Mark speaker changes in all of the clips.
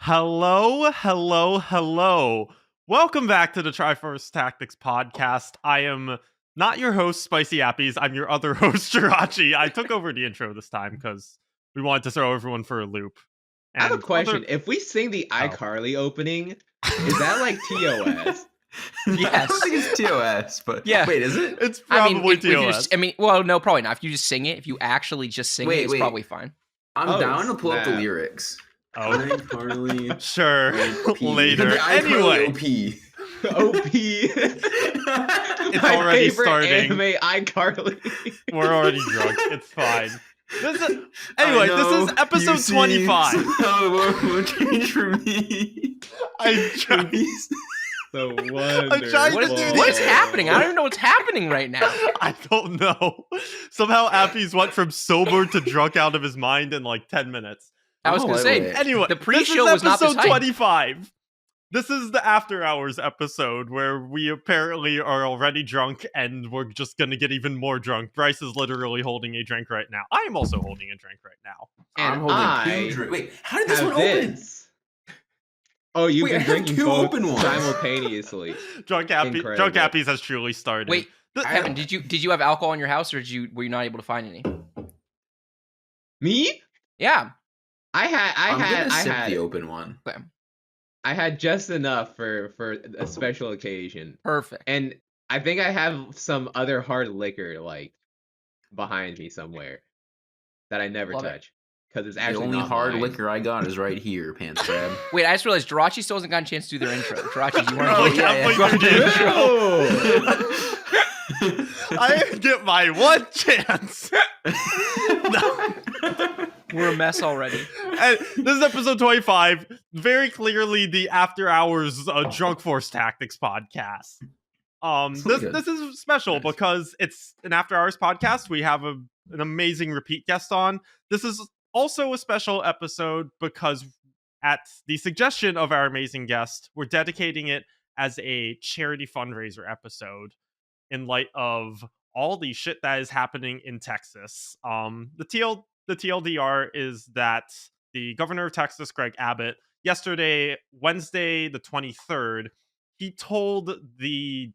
Speaker 1: Hello, hello, hello. Welcome back to the Triforce Tactics podcast. I am not your host, SpicyAppies. I'm your other host, Jirachy. I took over the intro this time because we wanted to throw everyone for a loop.
Speaker 2: I have a question. If we sing the iCarly opening, is that like TOS?
Speaker 3: Yes. I don't think it's TOS, but
Speaker 4: yeah.
Speaker 3: Wait, is it?
Speaker 1: It's probably TOS.
Speaker 4: Well, no, probably not. If you just sing it, if you actually just sing it, it's probably fine.
Speaker 3: I'm down to pull up the lyrics.
Speaker 1: Oh,
Speaker 3: iCarly.
Speaker 1: Sure. Later.
Speaker 3: Anyway.
Speaker 2: OP.
Speaker 1: It's already starting.
Speaker 2: Anime iCarly.
Speaker 1: We're already drunk. It's fine. This is episode 25.
Speaker 3: No, won't change for me.
Speaker 1: I'm trying.
Speaker 2: So wonderful.
Speaker 4: What is happening? I don't even know what's happening right now.
Speaker 1: I don't know. Somehow Appies went from sober to drunk out of his mind in like 10 minutes.
Speaker 4: I was going to say,
Speaker 1: anyway,
Speaker 4: the pre-show was not this
Speaker 1: episode 25. This is the after hours episode where we apparently are already drunk and we're just going to get even more drunk. Bryce is literally holding a drink right now. I am also holding a drink right now.
Speaker 2: And
Speaker 3: I'm holding 2 drinks. Wait, how did this one open?
Speaker 2: Oh, you've been drinking
Speaker 3: 2
Speaker 2: both
Speaker 3: open ones
Speaker 2: simultaneously.
Speaker 1: Drunk Appies has truly started.
Speaker 4: Wait, Kevin, did you have alcohol in your house, or were you not able to find any?
Speaker 2: Me?
Speaker 4: Yeah.
Speaker 2: I had
Speaker 3: the open one.
Speaker 4: Okay.
Speaker 2: I had just enough for a special occasion.
Speaker 4: Perfect.
Speaker 2: And I think I have some other hard liquor like behind me somewhere that I never touch because it's actually
Speaker 3: the only
Speaker 2: not
Speaker 3: hard
Speaker 2: mine.
Speaker 3: liquor I got is right here, Pants Crab.
Speaker 4: Wait, I just realized Jirachy still hasn't gotten a chance to do their intro. Jirachy, you
Speaker 1: Oh,
Speaker 4: want
Speaker 1: to do I get my one chance.
Speaker 4: We're a mess already.
Speaker 1: And this is episode 25. Very clearly the After Hours Drunk Force Tactics podcast. This is special because it's an After Hours podcast. We have an amazing repeat guest on. This is also a special episode because at the suggestion of our amazing guest, we're dedicating it as a charity fundraiser episode in light of all the shit that is happening in Texas. The TLDR is that the governor of Texas, Greg Abbott, yesterday, Wednesday, the 23rd, he told the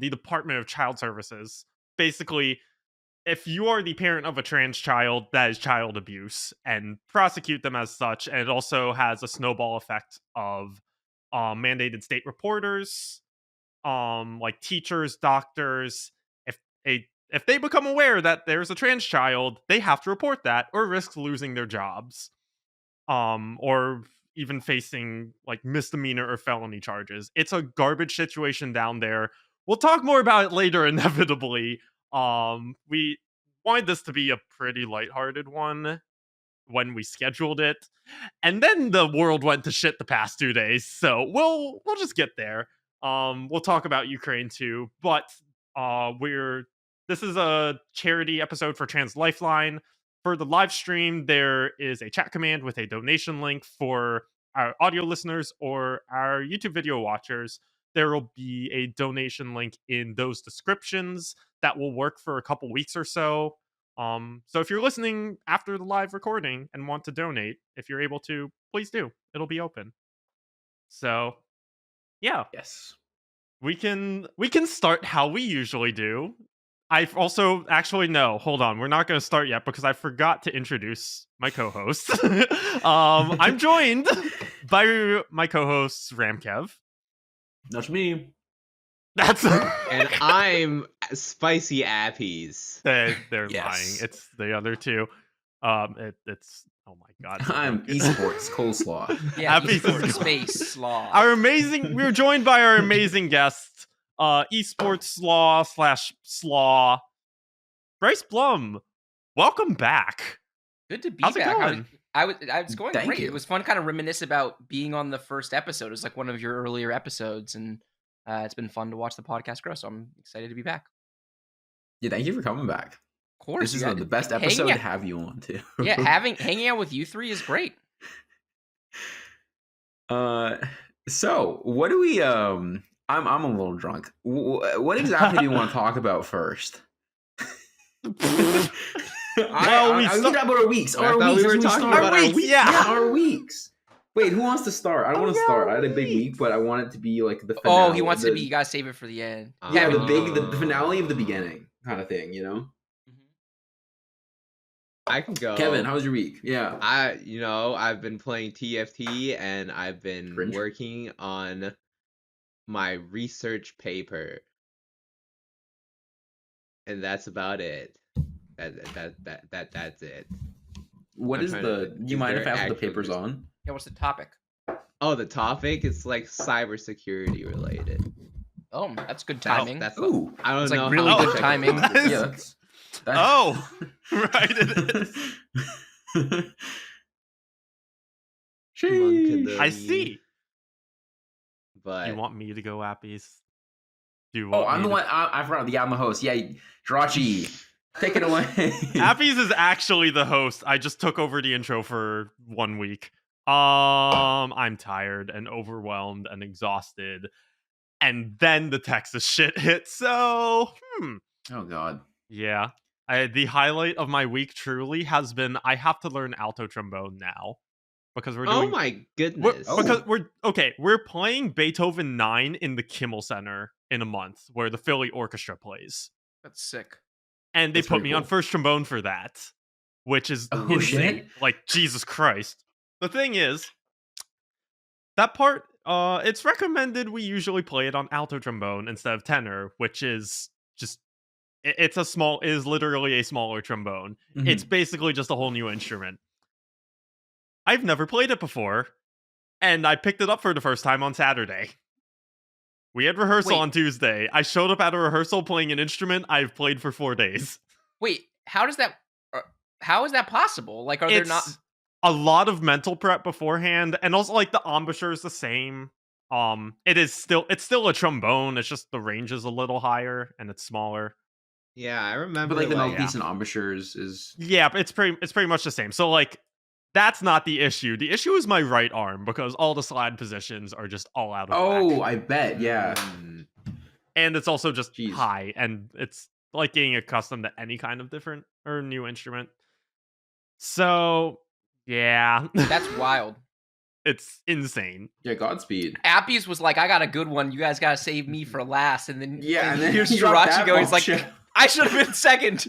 Speaker 1: Department of Child Services, basically, if you are the parent of a trans child, that is child abuse, and prosecute them as such. And it also has a snowball effect of mandated state reporters, like teachers, doctors. If they become aware that there's a trans child, they have to report that or risk losing their jobs, or even facing like misdemeanor or felony charges. It's a garbage situation down there. We'll talk more about it later, inevitably. We wanted this to be a pretty lighthearted one when we scheduled it, and then the world went to shit the past 2 days. So we'll just get there. We'll talk about Ukraine too, but this is a charity episode for Trans Lifeline. For the live stream, there is a chat command with a donation link for our audio listeners or our YouTube video watchers. There will be a donation link in those descriptions that will work for a couple weeks or so. So if you're listening after the live recording and want to donate, if you're able to, please do. It'll be open. So, yeah.
Speaker 3: Yes.
Speaker 1: We can start how we usually do. I've also no, hold on. We're not going to start yet because I forgot to introduce my co-host. I'm joined by my co-hosts, RamKev.
Speaker 3: That's me.
Speaker 2: And I'm SpicyAppies.
Speaker 1: They're lying. It's the other two. It's oh my god.
Speaker 3: I'm esports coleslaw.
Speaker 4: Yeah, esports space slaw.
Speaker 1: We're joined by our amazing guest, esportslaw/slaw, Bryce Blum. Welcome back.
Speaker 4: Good to be
Speaker 1: How's
Speaker 4: back.
Speaker 1: It going?
Speaker 4: I was going
Speaker 3: Thank
Speaker 4: great.
Speaker 3: you.
Speaker 4: It was fun, kind of reminisce about being on the first episode. It was like one of your earlier episodes, and it's been fun to watch the podcast grow. So I'm excited to be back.
Speaker 3: Yeah, thank you for coming back.
Speaker 4: Of course,
Speaker 3: this is the best episode to have you on too.
Speaker 4: Yeah, hanging out with you three is great.
Speaker 3: So what do we? I'm a little drunk. What exactly do you want to talk about first?
Speaker 1: Well, we
Speaker 3: talked about our weeks.
Speaker 2: I thought we were talking about our weeks.
Speaker 1: Yeah,
Speaker 3: our weeks. Wait, who wants to start? I don't want to start. I had a big week, but I want it to be like the finale.
Speaker 4: Oh, he wants it to be. You gotta save it for the end.
Speaker 3: Yeah,
Speaker 4: Kevin.
Speaker 3: the finale of the beginning kind of thing, you know.
Speaker 2: I can go.
Speaker 3: Kevin, how was your week? Yeah.
Speaker 2: I've been playing TFT and I've been working on my research paper. And that's about it. That's it.
Speaker 3: What is the? Do you mind if I ask what the paper's on?
Speaker 4: Yeah, what's the topic?
Speaker 2: Oh, the topic is like cybersecurity related.
Speaker 4: Oh, that's good timing.
Speaker 3: Ooh,
Speaker 2: I don't know.
Speaker 4: Like really good timing.
Speaker 3: Yeah.
Speaker 1: Oh, right. It is. I see.
Speaker 2: But
Speaker 1: you want me to go, Appies?
Speaker 3: I'm the one. I forgot. Yeah, I'm the host. Yeah, Jirachy, take it away.
Speaker 1: Appies is actually the host. I just took over the intro for 1 week. I'm tired and overwhelmed and exhausted, and then the Texas shit hit. So,
Speaker 3: Oh God.
Speaker 1: Yeah. The highlight of my week truly has been I have to learn alto trombone now because we're doing.
Speaker 2: Oh my goodness!
Speaker 1: Because we're playing Beethoven 9 in the Kimmel Center in a month, where the Philly Orchestra plays.
Speaker 4: That's sick.
Speaker 1: And they put me on first trombone for that, which is insane.
Speaker 3: Shit.
Speaker 1: Like Jesus Christ. The thing is, that part, it's recommended we usually play it on alto trombone instead of tenor, which is just. It's literally a smaller trombone.
Speaker 3: Mm-hmm.
Speaker 1: It's basically just a whole new instrument. I've never played it before, and I picked it up for the first time on Saturday. We had rehearsal on Tuesday. I showed up at a rehearsal playing an instrument I've played for 4 days.
Speaker 4: How is that possible? Like, are there not
Speaker 1: a lot of mental prep beforehand, and also like the embouchure is the same. It's still a trombone. It's just the range is a little higher and it's smaller.
Speaker 2: Yeah, I remember.
Speaker 3: But like the mouthpiece and embouchures is.
Speaker 1: Yeah, but it's pretty much the same. So like, that's not the issue. The issue is my right arm because all the slide positions are just all out of whack.
Speaker 3: I bet. Yeah.
Speaker 1: And it's also just high, and it's like getting accustomed to any kind of different or new instrument. So yeah,
Speaker 4: that's wild.
Speaker 1: It's insane.
Speaker 3: Yeah, Godspeed.
Speaker 4: Appies was like, I got a good one. You guys gotta save me for last. And then
Speaker 3: and then
Speaker 4: here's Jirachy going. He's like, I should have been second.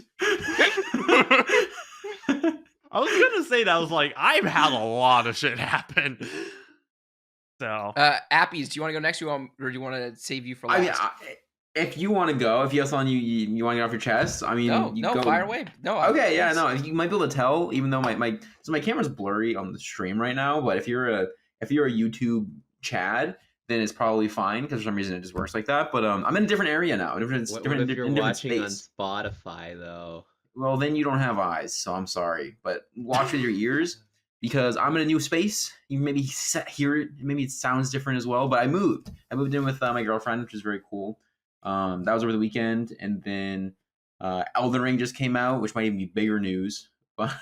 Speaker 1: I was gonna say that. I was like, I've had a lot of shit happen. So,
Speaker 4: Appies, do you want to go next, or do you want to save you for last?
Speaker 3: I mean, if you want to go, if you have something you want to get off your chest, I mean,
Speaker 4: no, fire away. No,
Speaker 3: okay, yeah, no. You might be able to tell, even though my camera's blurry on the stream right now. But if you're a YouTube Chad, then it's probably fine because for some reason it just works like that. But I'm in a different area now.
Speaker 2: What if you're watching on Spotify though?
Speaker 3: Well, then you don't have eyes, so I'm sorry. But watch with your ears because I'm in a new space. You maybe hear it. Maybe it sounds different as well. But I moved in with my girlfriend, which is very cool. That was over the weekend, and then Elden Ring just came out, which might even be bigger news. But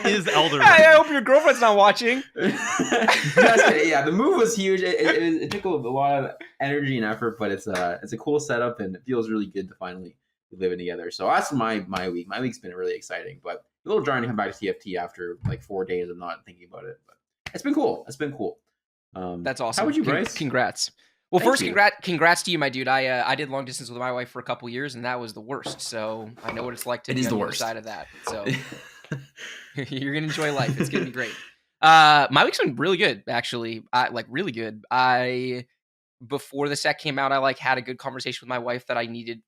Speaker 1: is Elden Ring?
Speaker 4: I hope your girlfriend's not watching.
Speaker 3: Yeah, the move was huge. It took a lot of energy and effort, but it's a cool setup, and it feels really good to finally be living together. So that's my week. My week's been really exciting, but a little jarring to come back to TFT after like 4 days of not thinking about it. But it's been cool.
Speaker 4: That's awesome.
Speaker 3: How would you, Bryce?
Speaker 4: Congrats. Well, first, congrats to you, my dude. I did long distance with my wife for a couple years, and that was the worst. So I know what it's like to be on the other side of that. So you're gonna enjoy life. It's gonna be great. My week's been really good, actually. Really good. Before the set came out, I had a good conversation with my wife that I needed.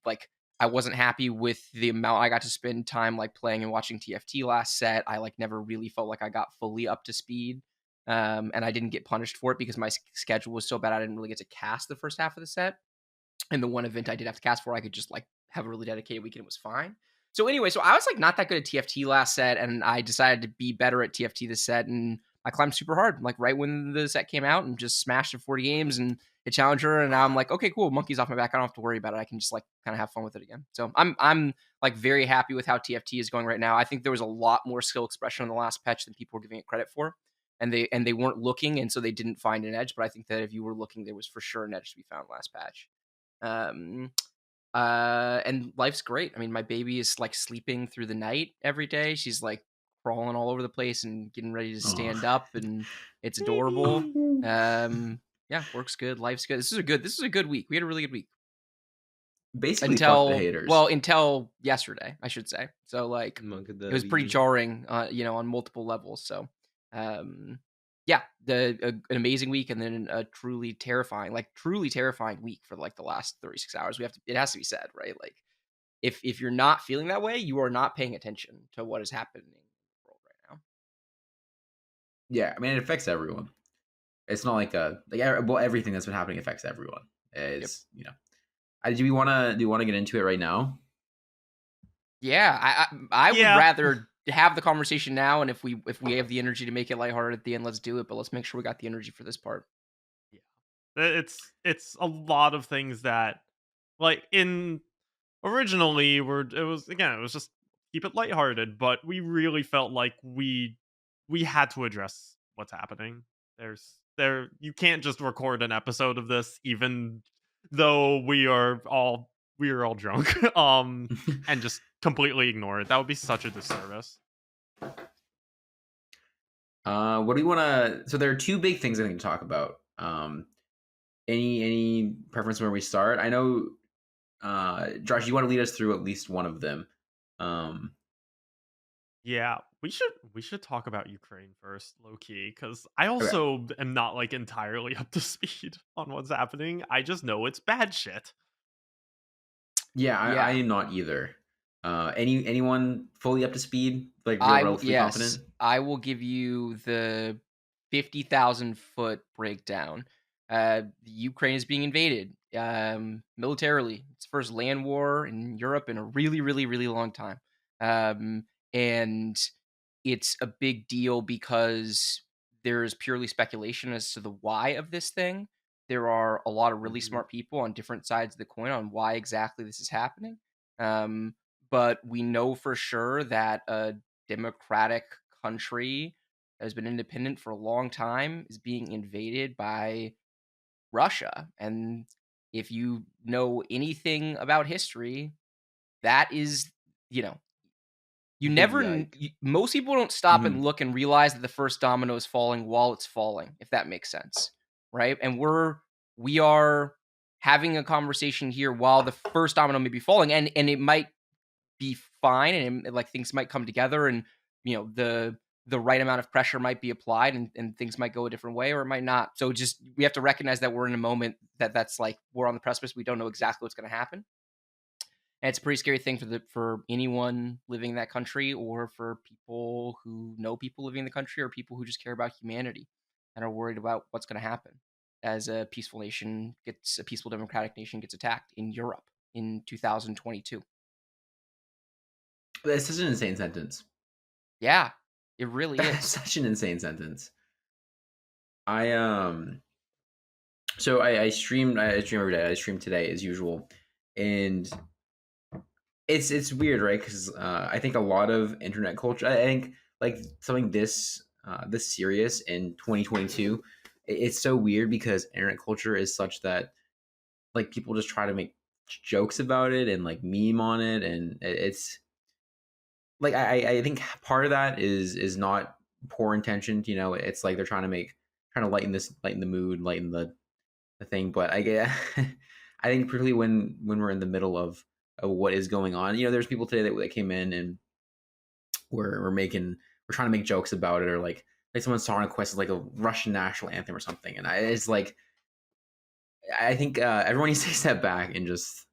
Speaker 4: I wasn't happy with the amount I got to spend time playing and watching TFT last set. I never really felt like I got fully up to speed. And I didn't get punished for it because my schedule was so bad I didn't really get to cast the first half of the set. And the one event I did have to cast for, I could just have a really dedicated weekend. It was fine. So anyway, I was not that good at TFT last set, and I decided to be better at TFT this set, and I climbed super hard, right when the set came out, and just smashed in 40 games and hit Challenger, and now I'm okay, cool, monkey's off my back. I don't have to worry about it. I can just kind of have fun with it again. So I'm very happy with how TFT is going right now. I think there was a lot more skill expression on the last patch than people were giving it credit for. And they weren't looking, and so they didn't find an edge. But I think that if you were looking, there was for sure an edge to be found last patch. And life's great. I mean, my baby is sleeping through the night every day. She's crawling all over the place and getting ready to stand up, and it's adorable. Yeah, work's good, life's good. This is a good week. We had a really good week.
Speaker 3: Basically, fuck the haters.
Speaker 4: Until yesterday, I should say. So like, it was pretty jarring, on multiple levels. So, yeah, an amazing week, and then a truly terrifying week for like the last 36 hours. It has to be said, right? Like, if you're not feeling that way, you are not paying attention to what is happening in the world right now.
Speaker 3: Yeah, I mean, it affects everyone. It's not like everything that's been happening affects everyone. It's do you want to get into it right now?
Speaker 4: Yeah, I would rather have the conversation now, and if we have the energy to make it lighthearted at the end, let's do it. But let's make sure we got the energy for this part.
Speaker 1: Yeah, it's a lot of things that, like, originally it was just keep it lighthearted, but we really felt like we had to address what's happening. You can't just record an episode of this, even though we are all drunk, and just completely ignore it. That would be such a disservice.
Speaker 3: What do you want to? So there are two big things I think to talk about. Any preference where we start? I know, Josh, you want to lead us through at least one of them.
Speaker 1: Yeah, we should talk about Ukraine first, low key, because I also am not like entirely up to speed on what's happening. I just know it's bad shit.
Speaker 3: Yeah, I am not either. Anyone fully up to speed? Like, relatively confident?
Speaker 4: I will give you the 50,000 foot breakdown. Ukraine is being invaded militarily. It's the first land war in Europe in a really, really, really long time. And it's a big deal because there's purely speculation as to the why of this thing. There are a lot of really smart people on different sides of the coin on why exactly this is happening. But we know for sure that a democratic country that has been independent for a long time is being invaded by Russia. And if you know anything about history, that is, most people don't stop and look and realize that the first domino is falling while it's falling, if that makes sense, right? And we are having a conversation here while the first domino may be falling, and it might be fine, and like things might come together, and the right amount of pressure might be applied, and things might go a different way, or it might not. So just we have to recognize that we're in a moment that's like we're on the precipice. We don't know exactly what's going to happen. And it's a pretty scary thing for anyone living in that country, or for people who know people living in the country, or people who just care about humanity and are worried about what's going to happen as a peaceful democratic nation gets attacked in Europe in 2022.
Speaker 3: That's such an insane sentence.
Speaker 4: Yeah, it really is.
Speaker 3: Such an insane sentence. I stream every day. I stream today as usual, and it's weird, right? Because I think a lot of internet culture, I think like something this serious in 2022, it's so weird because internet culture is such that like people just try to make jokes about it and like meme on it, and it's like I think part of that is not poor intentioned. It's like they're trying to lighten the mood, lighten the thing. But I think particularly when we're in the middle of what is going on, there's people today that came in and we're trying to make jokes about it, or like someone saw request like a Russian national anthem or something, and it's like I think everyone needs to step back and just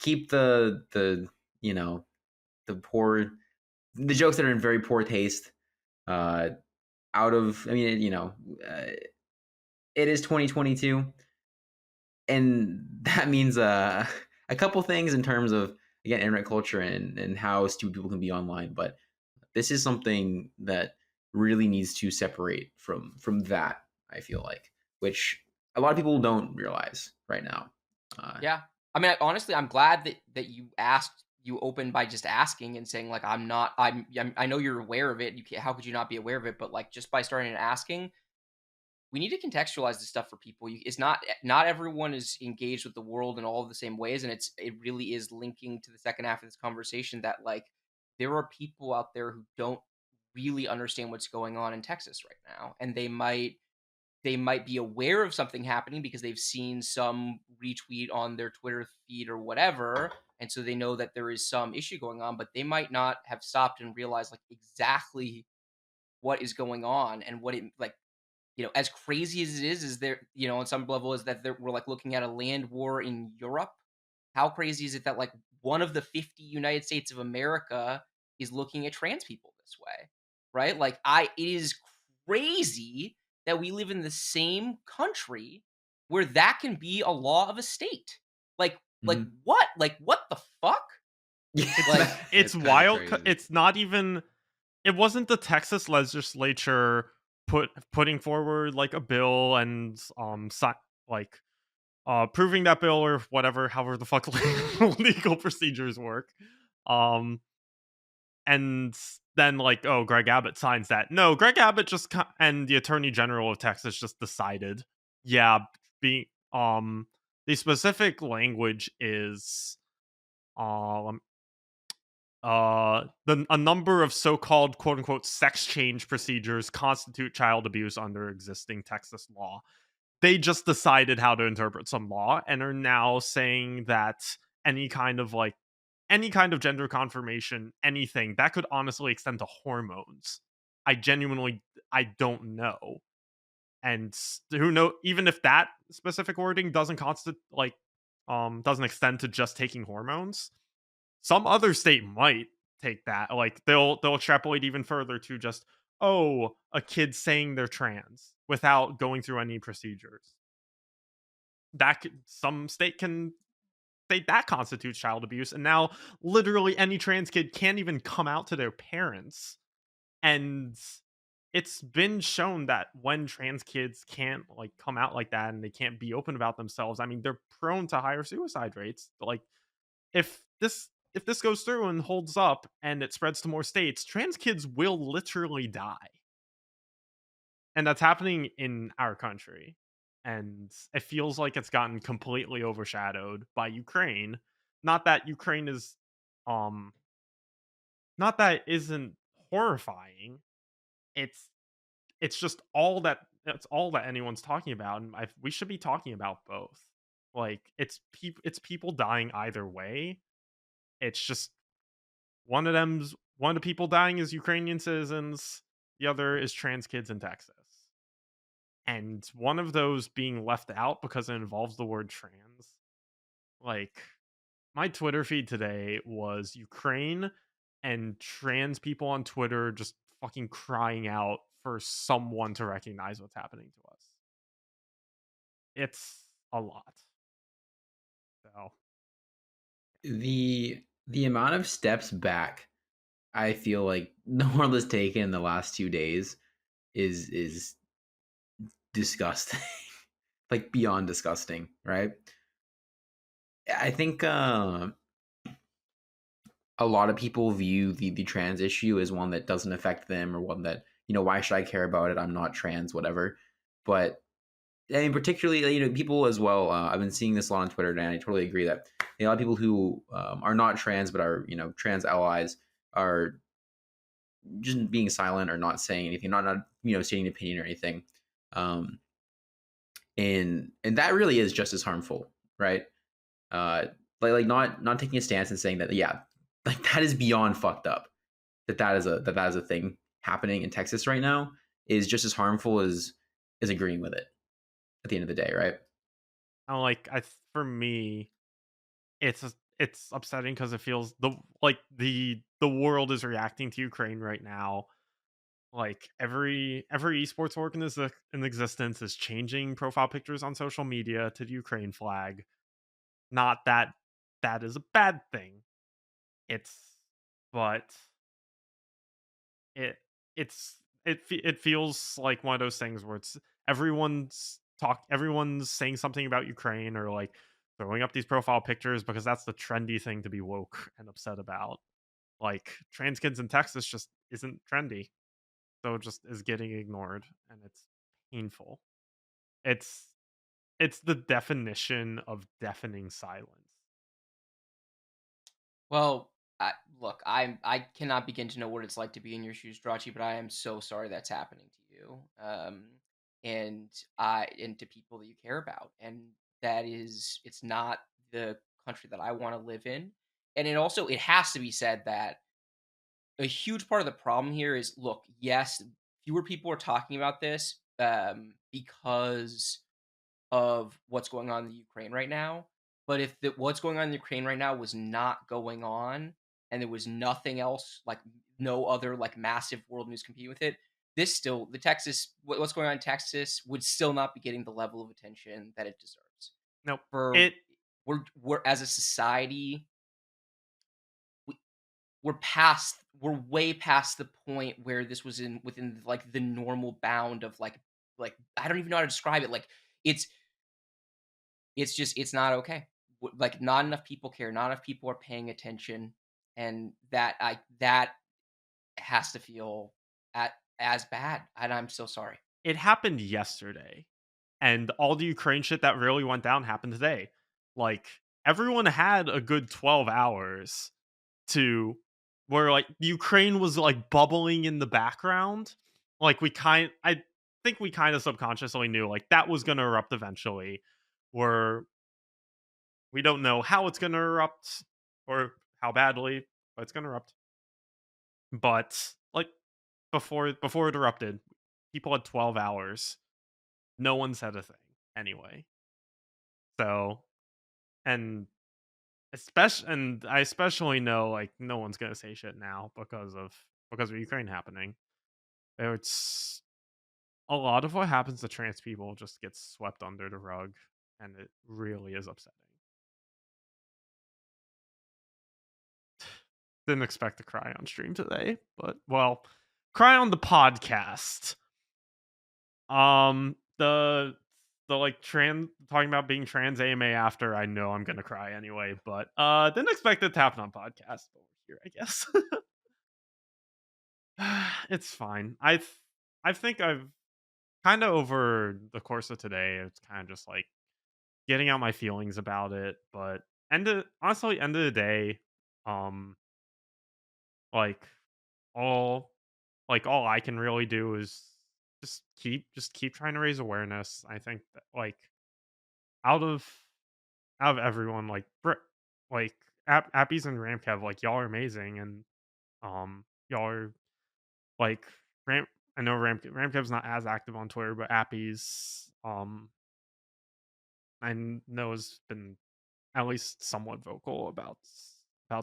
Speaker 3: keep the jokes that are in very poor taste out of. I mean, it is 2022, and that means a couple things in terms of, again, internet culture and how stupid people can be online. But this is something that really needs to separate from that, I feel like, which a lot of people don't realize right now.
Speaker 4: Yeah. I mean, honestly, I'm glad that you opened by just asking and saying like, I know you're aware of it. How could you not be aware of it? But like, just by starting and asking, we need to contextualize this stuff for people. It's not everyone is engaged with the world in all of the same ways, and it really is linking to the second half of this conversation that like there are people out there who don't really understand what's going on in Texas right now, and they might be aware of something happening because they've seen some retweet on their Twitter feed or whatever, and so they know that there is some issue going on, but they might not have stopped and realized like exactly what is going on and what it like. As crazy as it is there, on some level, is that we're like looking at a land war in Europe. How crazy is it that like one of the 50 United States of America is looking at trans people this way, right? Like it is crazy that we live in the same country where that can be a law of a state. Like what? Like what the fuck?
Speaker 1: It's wild. It's not even. It wasn't the Texas legislature putting forward like a bill and proving that bill or whatever, however the fuck legal procedures work. And then Greg Abbott signs that. No, Greg Abbott and the Attorney General of Texas just decided, the specific language is a number of so-called quote-unquote sex change procedures constitute child abuse under existing Texas law. They just decided how to interpret some law and are now saying that any kind of gender confirmation, anything that could honestly extend to hormones. I don't know. And who know, even if that specific wording doesn't doesn't extend to just taking hormones, some other state might take that. Like they'll extrapolate even further to just, a kid saying they're trans without going through any procedures. Some state can state that constitutes child abuse, and now literally any trans kid can't even come out to their parents. And it's been shown that when trans kids can't come out like that and they can't be open about themselves, I mean, they're prone to higher suicide rates. Like if this goes through and holds up and it spreads to more states, trans kids will literally die. And that's happening in our country. And it feels like it's gotten completely overshadowed by Ukraine. Not that Ukraine is not that it isn't horrifying. It's just that's all that anyone's talking about, and we should be talking about both. Like it's people dying either way. It's just one of the people dying is Ukrainian citizens, the other is trans kids in Texas. And one of those being left out because it involves the word trans. Like my Twitter feed today was Ukraine and trans people on Twitter just fucking crying out for someone to recognize what's happening to us. It's a lot. So
Speaker 3: the amount of steps back I feel like the world has taken in the last 2 days is disgusting. Like beyond disgusting, right? I think a lot of people view the trans issue as one that doesn't affect them, or one that, why should I care about it? I'm not trans, whatever. But I mean, particularly, people as well. I've been seeing this a lot on Twitter, and I totally agree that a lot of people who are not trans but are, trans allies are just being silent or not saying anything, not stating an opinion or anything. And that really is just as harmful, right? Like not taking a stance and saying that, like that is beyond fucked up. That is a thing happening in Texas right now is just as harmful as agreeing with it at the end of the day, right?
Speaker 1: For me, it's upsetting because it feels the world is reacting to Ukraine right now. Like every esports organism in existence is changing profile pictures on social media to the Ukraine flag. Not that is a bad thing. It feels like one of those things where it's everyone's saying something about Ukraine, or like throwing up these profile pictures because that's the trendy thing to be woke and upset about. Like trans kids in Texas just isn't trendy. So it just is getting ignored, and it's painful. It's the definition of deafening silence.
Speaker 4: Well, Look, I cannot begin to know what it's like to be in your shoes, Jirachy, but I am so sorry that's happening to you. And to people that you care about, and it's not the country that I want to live in. And it has to be said that a huge part of the problem here is, look, yes, fewer people are talking about this because of what's going on in the Ukraine right now. But if what's going on in Ukraine right now was not going on, and there was nothing else, like no other like massive world news competing with it, what's going on in Texas would still not be getting the level of attention that it deserves.
Speaker 1: Nope.
Speaker 4: We're as a society, we're way past the point where this was within like the normal bound of like I don't even know how to describe it. Like it's not okay. Like not enough people care, not enough people are paying attention, and that has to feel as bad. And I'm so sorry.
Speaker 1: It happened yesterday, and all the Ukraine shit that really went down happened today. Like everyone had a good 12 hours to where like Ukraine was like bubbling in the background. Like I think we kind of subconsciously knew like that was going to erupt eventually. Where we don't know how it's going to erupt or how badly, but it's going to erupt. But like before it erupted, people had 12 hours. No one said a thing anyway. So, and I especially know like no one's gonna say shit now because of Ukraine happening. It's a lot of what happens to trans people just gets swept under the rug, and it really is upsetting. Didn't expect to cry on stream today, but well, cry on the podcast. The like talking about being trans AMA after, I know I'm gonna cry anyway, but didn't expect it to happen on podcast, but we're here, I guess. It's fine. I think I've kind of over the course of today, it's kind of just like getting out my feelings about it, but honestly, end of the day, like all I can really do is just keep trying to raise awareness. I think that like out of everyone, like Appies and RamKev, like y'all are amazing, and y'all are like I know RamKev's not as active on Twitter, but Appies I know has been at least somewhat vocal about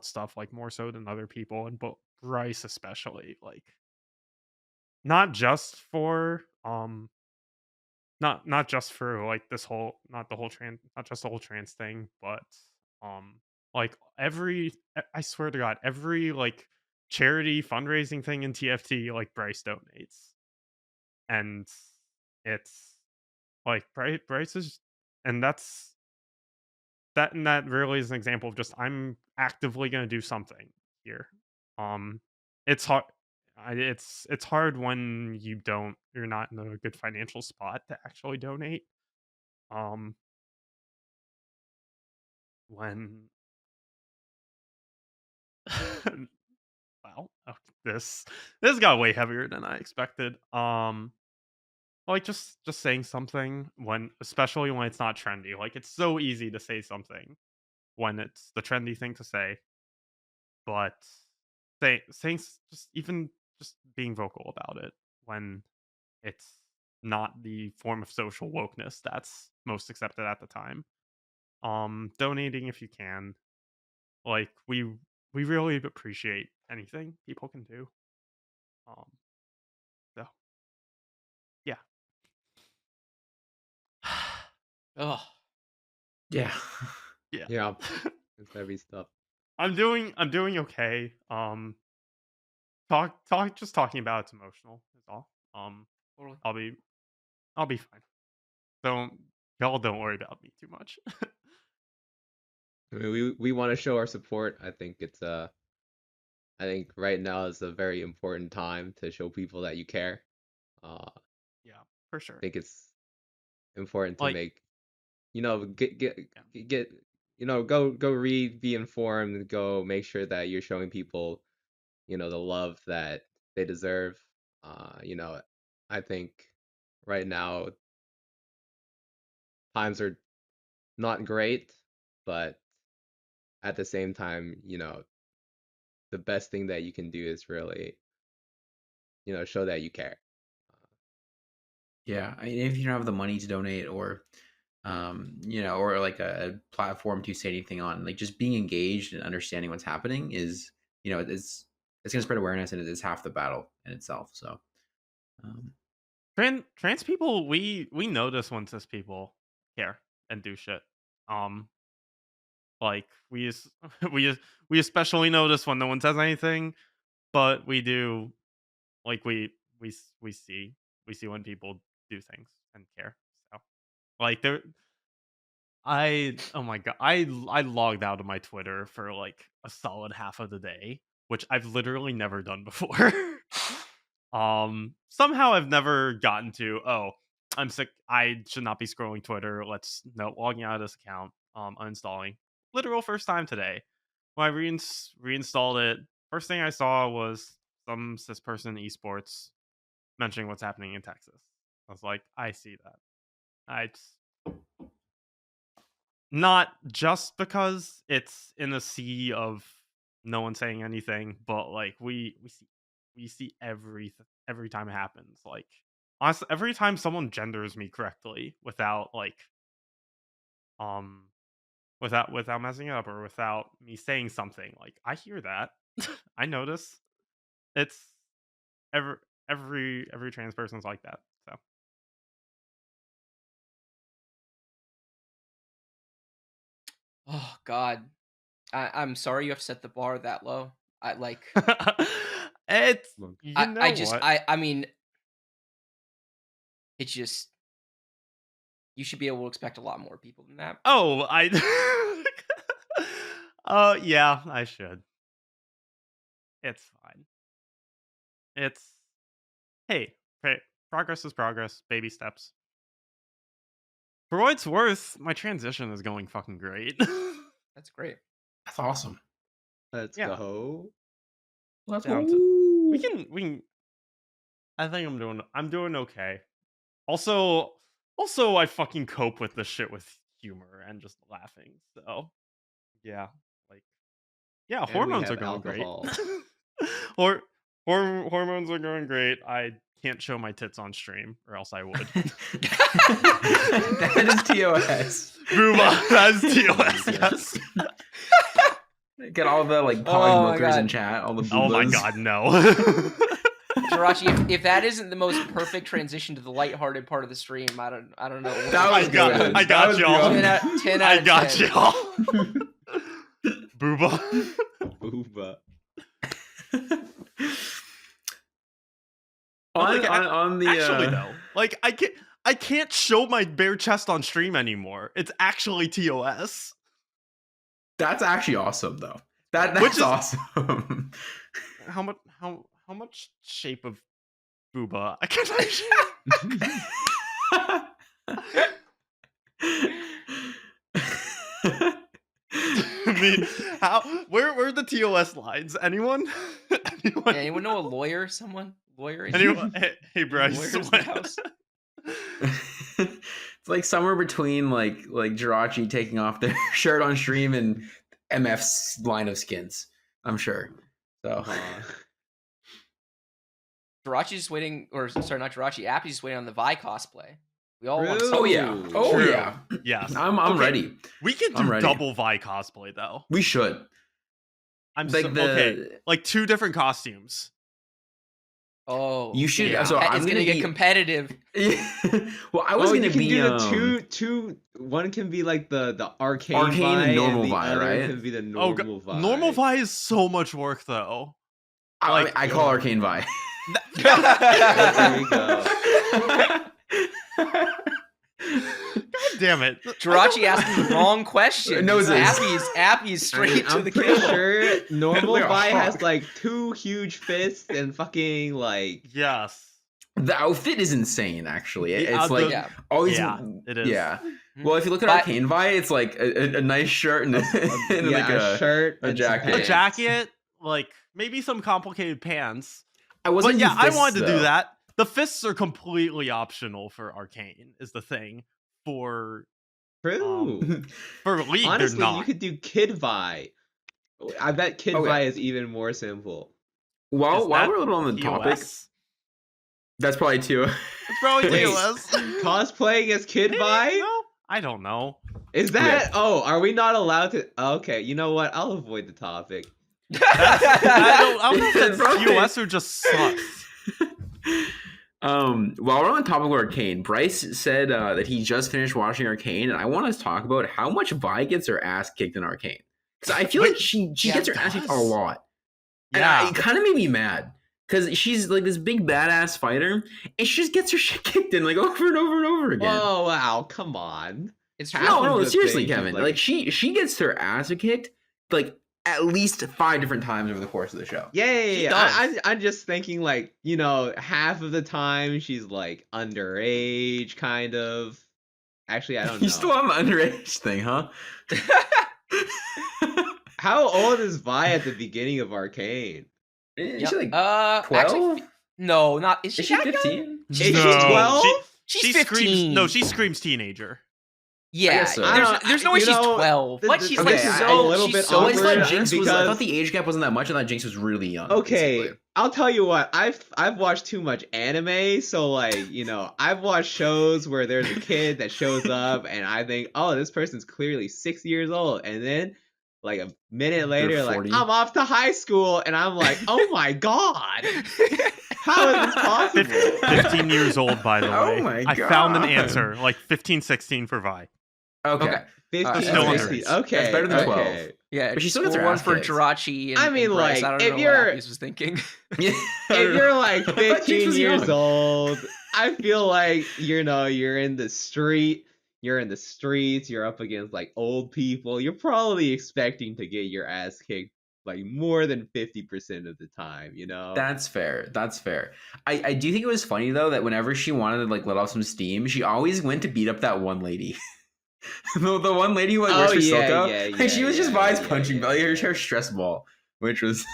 Speaker 1: stuff, like more so than other people, and but Bryce especially, like not just for not just for like this whole not just the whole trans thing, but like I swear to God, every like charity fundraising thing in TFT, like Bryce donates. And it's like Bryce is, and that really is an example of just I'm actively going to do something here. It's hard. It's hard when you're not in a good financial spot to actually donate. When wow, this got way heavier than I expected. Like just saying something especially when it's not trendy. Like it's so easy to say something when it's the trendy thing to say, but saying just being vocal about it when it's not the form of social wokeness that's most accepted at the time. Donating if you can. Like we really appreciate anything people can do. So yeah.
Speaker 4: Oh.
Speaker 3: Yeah.
Speaker 2: Yeah. It's heavy stuff.
Speaker 1: I'm doing okay. Just talking about it's emotional is all.
Speaker 4: Totally.
Speaker 1: I'll be fine. Y'all don't worry about me too much.
Speaker 2: I mean, we want to show our support. I think I think right now is a very important time to show people that you care.
Speaker 1: Yeah, for sure.
Speaker 2: I think it's important to
Speaker 1: like,
Speaker 2: make, get go read, be informed, go make sure that you're showing people, the love that they deserve. I think right now times are not great, but at the same time, the best thing that you can do is really, show that you care.
Speaker 3: Yeah, I mean, if you don't have the money to donate or or like a platform to say anything on, like just being engaged and understanding what's happening is, it's going to spread awareness, and it is half the battle in itself. So,
Speaker 1: trans people, we notice when cis people care and do shit. Like we especially notice when no one says anything, but we do, like we see when people do things and care. So, like oh my god, I logged out of my Twitter for like a solid half of the day, which I've literally never done before. Somehow I've never gotten to, I'm sick, I should not be scrolling Twitter. Logging out of this account, uninstalling. Literal first time today. When I reinstalled it, first thing I saw was some cis person in esports mentioning what's happening in Texas. I was like, I see that. Not just because it's in a sea of no one saying anything, but like we see every time it happens. Like, honestly, every time someone genders me correctly without without messing it up or without me saying something, like I hear that. I notice. It's every trans person's like that. So
Speaker 4: oh god, I'm sorry you have to set the bar that low. I like
Speaker 1: it's
Speaker 4: I mean, it's just, you should be able to expect a lot more people than that.
Speaker 1: Oh, yeah, I should. It's fine. Hey, progress is progress, baby steps. For what it's worth, my transition is going fucking great.
Speaker 4: That's great.
Speaker 3: That's awesome.
Speaker 2: Let's go.
Speaker 3: Let's go.
Speaker 1: We can. I think I'm doing okay. Also, I fucking cope with this shit with humor and just laughing. So, yeah,
Speaker 2: and
Speaker 1: hormones are going great. Hormones are going great. I can't show my tits on stream, or else I would.
Speaker 3: That is TOS.
Speaker 1: Booba, that is TOS. Yes.
Speaker 3: Get all the polymilkers in chat. All the boobas.
Speaker 1: Oh my god, no.
Speaker 4: Jirachy, if that isn't the most perfect transition to the lighthearted part of the stream, I don't know.
Speaker 3: That was good.
Speaker 1: I got y'all.
Speaker 4: 10 out of 10.
Speaker 1: I got y'all. Booba.
Speaker 2: Booba.
Speaker 1: Actually though, I can't show my bare chest on stream anymore. It's actually TOS.
Speaker 3: That's actually awesome though. That's awesome.
Speaker 1: How much shape of booba can I show? I mean, where are the TOS lines? Anyone?
Speaker 4: Anyone know a lawyer? Lawyer?
Speaker 1: Anyone? Hey, Bryce.
Speaker 3: It's like somewhere between like Jirachy taking off their shirt on stream and MF's line of skins, I'm sure. So
Speaker 4: Jirachy's just waiting, or sorry, not Jirachy. Appy's just waiting on the Vi cosplay. We all want.
Speaker 3: Oh yeah. Oh
Speaker 1: True.
Speaker 3: Yeah.
Speaker 1: Yes.
Speaker 3: I'm ready.
Speaker 1: We can do double Vi cosplay though.
Speaker 3: We should.
Speaker 1: Okay. Like 2 different costumes.
Speaker 4: Oh,
Speaker 3: you should.
Speaker 4: Yeah.
Speaker 3: So
Speaker 4: I'm gonna get competitive.
Speaker 3: Well, I was gonna be
Speaker 2: do the two. One can be like the arcane
Speaker 3: and normal
Speaker 2: Vi,
Speaker 3: Vi, right?
Speaker 2: Can be the normal Vi.
Speaker 1: Normal Vi is so much work though.
Speaker 3: I call arcane Vi.
Speaker 2: There we go.
Speaker 1: God damn it.
Speaker 4: Jirachy asking the wrong question. Appy's straight to the kill.
Speaker 2: I'm pretty sure normal Vi has like 2 huge fists and fucking like...
Speaker 1: Yes.
Speaker 3: The outfit is insane, actually. It's
Speaker 1: it is.
Speaker 3: Yeah. Well, if you look at Arcane Vi, it's like a nice shirt and, and like a
Speaker 2: shirt,
Speaker 3: a jacket.
Speaker 1: A jacket, like maybe some complicated pants.
Speaker 3: I wasn't.
Speaker 1: But yeah, I wanted to do that. The fists are completely optional for Arcane. Is the thing for
Speaker 2: True.
Speaker 1: For League,
Speaker 2: honestly,
Speaker 1: they're not.
Speaker 2: you could do Kid Vi. I bet Kid Vi is even more simple.
Speaker 3: While we're a little on the topic, that's probably too.
Speaker 1: It's probably TOS.
Speaker 2: Cosplaying as Kid Vi?
Speaker 1: No, I don't know.
Speaker 2: Is that? Oh, are we not allowed to? Okay, you know what? I'll avoid the topic.
Speaker 1: I don't know if that's TOS or just sus.
Speaker 3: While we're on the topic of Arcane, Bryce said that he just finished watching Arcane, and I want us to talk about how much Vi gets her ass kicked in Arcane. Because I feel like she gets her ass kicked a lot.
Speaker 1: Yeah.
Speaker 3: And it kind of made me mad. Because she's like this big badass fighter, and she just gets her shit kicked in like over and over and over again.
Speaker 2: Oh wow, come on!
Speaker 4: It's
Speaker 3: no, seriously, Kevin. Like she gets her ass kicked like at least 5 different times over the course of the show.
Speaker 2: Yeah. I'm just thinking like, you know, half of the time she's like underage, kind of. Actually, I don't know.
Speaker 3: You still have an underage thing, huh?
Speaker 2: How old is Vi at the beginning of Arcane?
Speaker 3: Is she like 12?
Speaker 4: Actually, no, not. Is she
Speaker 3: 15?
Speaker 2: Is she 12?
Speaker 4: She's 15.
Speaker 1: She screams teenager.
Speaker 4: Yeah,
Speaker 3: so.
Speaker 4: There's no way she's 12. But she's
Speaker 2: okay,
Speaker 4: like
Speaker 2: a little bit awkward.
Speaker 3: I thought the age gap wasn't that much, and that Jinx was really young.
Speaker 2: Okay,
Speaker 3: basically.
Speaker 2: I'll tell you what. I've watched too much anime, so like, you know, I've watched shows where there's a kid that shows up, and I think, oh, this person's clearly 6 years old, and then like a minute later, like I'm off to high school, and I'm like, oh my god, how is this possible?
Speaker 1: 15 years old, by the way.
Speaker 3: Oh my god!
Speaker 1: I found an answer, like 15, 16 for Vi.
Speaker 3: Okay.
Speaker 2: 15,
Speaker 1: still
Speaker 2: 16. Okay,
Speaker 3: that's better than 12.
Speaker 2: Okay.
Speaker 4: Yeah,
Speaker 3: but she still gets her
Speaker 4: one
Speaker 3: ass
Speaker 4: for
Speaker 3: kicked.
Speaker 4: Jirachy. And,
Speaker 2: I mean,
Speaker 4: and Bryce.
Speaker 2: like,
Speaker 4: I don't
Speaker 2: if
Speaker 4: know
Speaker 2: you're-
Speaker 4: what Appies was thinking.
Speaker 3: Yeah.
Speaker 2: If you're like
Speaker 3: thought Jinx
Speaker 2: 15
Speaker 3: was
Speaker 2: years
Speaker 3: young.
Speaker 2: old, I feel like, you know, you're in the street. You're in the streets, you're up against like old people. You're probably expecting to get your ass kicked like more than 50% of the time, you know?
Speaker 3: That's fair. That's fair. I do think it was funny though that whenever she wanted to like let off some steam, she always went to beat up that one lady. the one lady who like works for Silco. And she was just Vi's punching ball, her stress ball, which was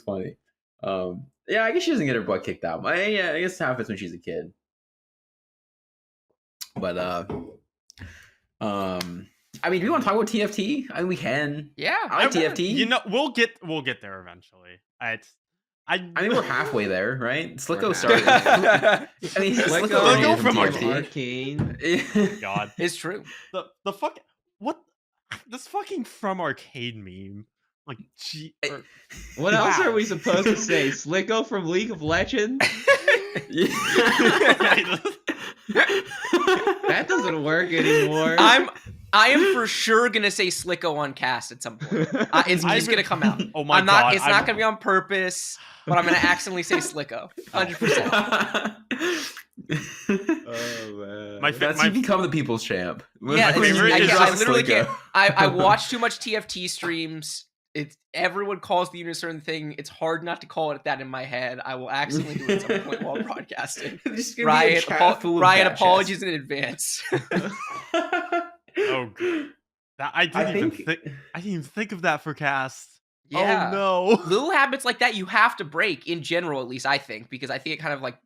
Speaker 3: funny. Yeah, I guess she doesn't get her butt kicked out. Yeah, I guess it happens when she's a kid. But I mean, do we want to talk about TFT? I mean, we can.
Speaker 4: Yeah,
Speaker 3: I like TFT.
Speaker 1: You know, we'll get there eventually. I
Speaker 3: mean, we're halfway there, right? Slicko started.
Speaker 4: I
Speaker 3: mean,
Speaker 1: Slicko from
Speaker 2: Arcane.
Speaker 1: God,
Speaker 4: it's true.
Speaker 1: The fuck what this fucking from Arcane meme. Like,
Speaker 2: what else are we supposed to say? Slicko from League of Legends? That doesn't work anymore.
Speaker 4: I am for sure gonna say Slicko on cast at some point. It's just gonna come out.
Speaker 1: Oh my god!
Speaker 4: It's not gonna be on purpose, but I'm gonna accidentally say Slicko. 100%.
Speaker 2: Oh man!
Speaker 3: That's you become the people's champ.
Speaker 4: Yeah,
Speaker 1: my favorite is
Speaker 4: I literally
Speaker 3: Slicko.
Speaker 4: can't. I watch too much TFT streams. Everyone calls the certain thing. It's hard not to call it that in my head. I will accidentally do it at some point while broadcasting. Ryan, apologies in advance.
Speaker 1: Oh, I didn't even think of that for cast.
Speaker 4: Yeah.
Speaker 1: Oh no.
Speaker 4: Little habits like that you have to break in general, at least I think, because I think it kind of like,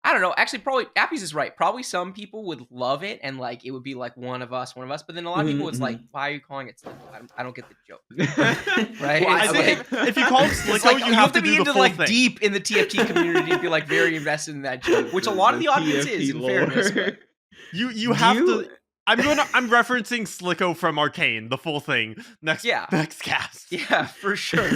Speaker 4: I don't know. Actually, probably Appies is right. Probably some people would love it and like it would be like one of us. But then a lot of people, it's like, why are you calling it Slicko? I don't get the joke. Right?
Speaker 1: Well, I think if you call it Slicko,
Speaker 4: like, you have to be
Speaker 1: do
Speaker 4: into
Speaker 1: the
Speaker 4: like
Speaker 1: thing.
Speaker 4: deep in the TFT community to be like very invested in that joke, which a lot of the audience is. In fairness, but...
Speaker 1: you have to. I'm referencing Slicko from Arcane, the full thing. Next cast.
Speaker 4: Yeah, for sure.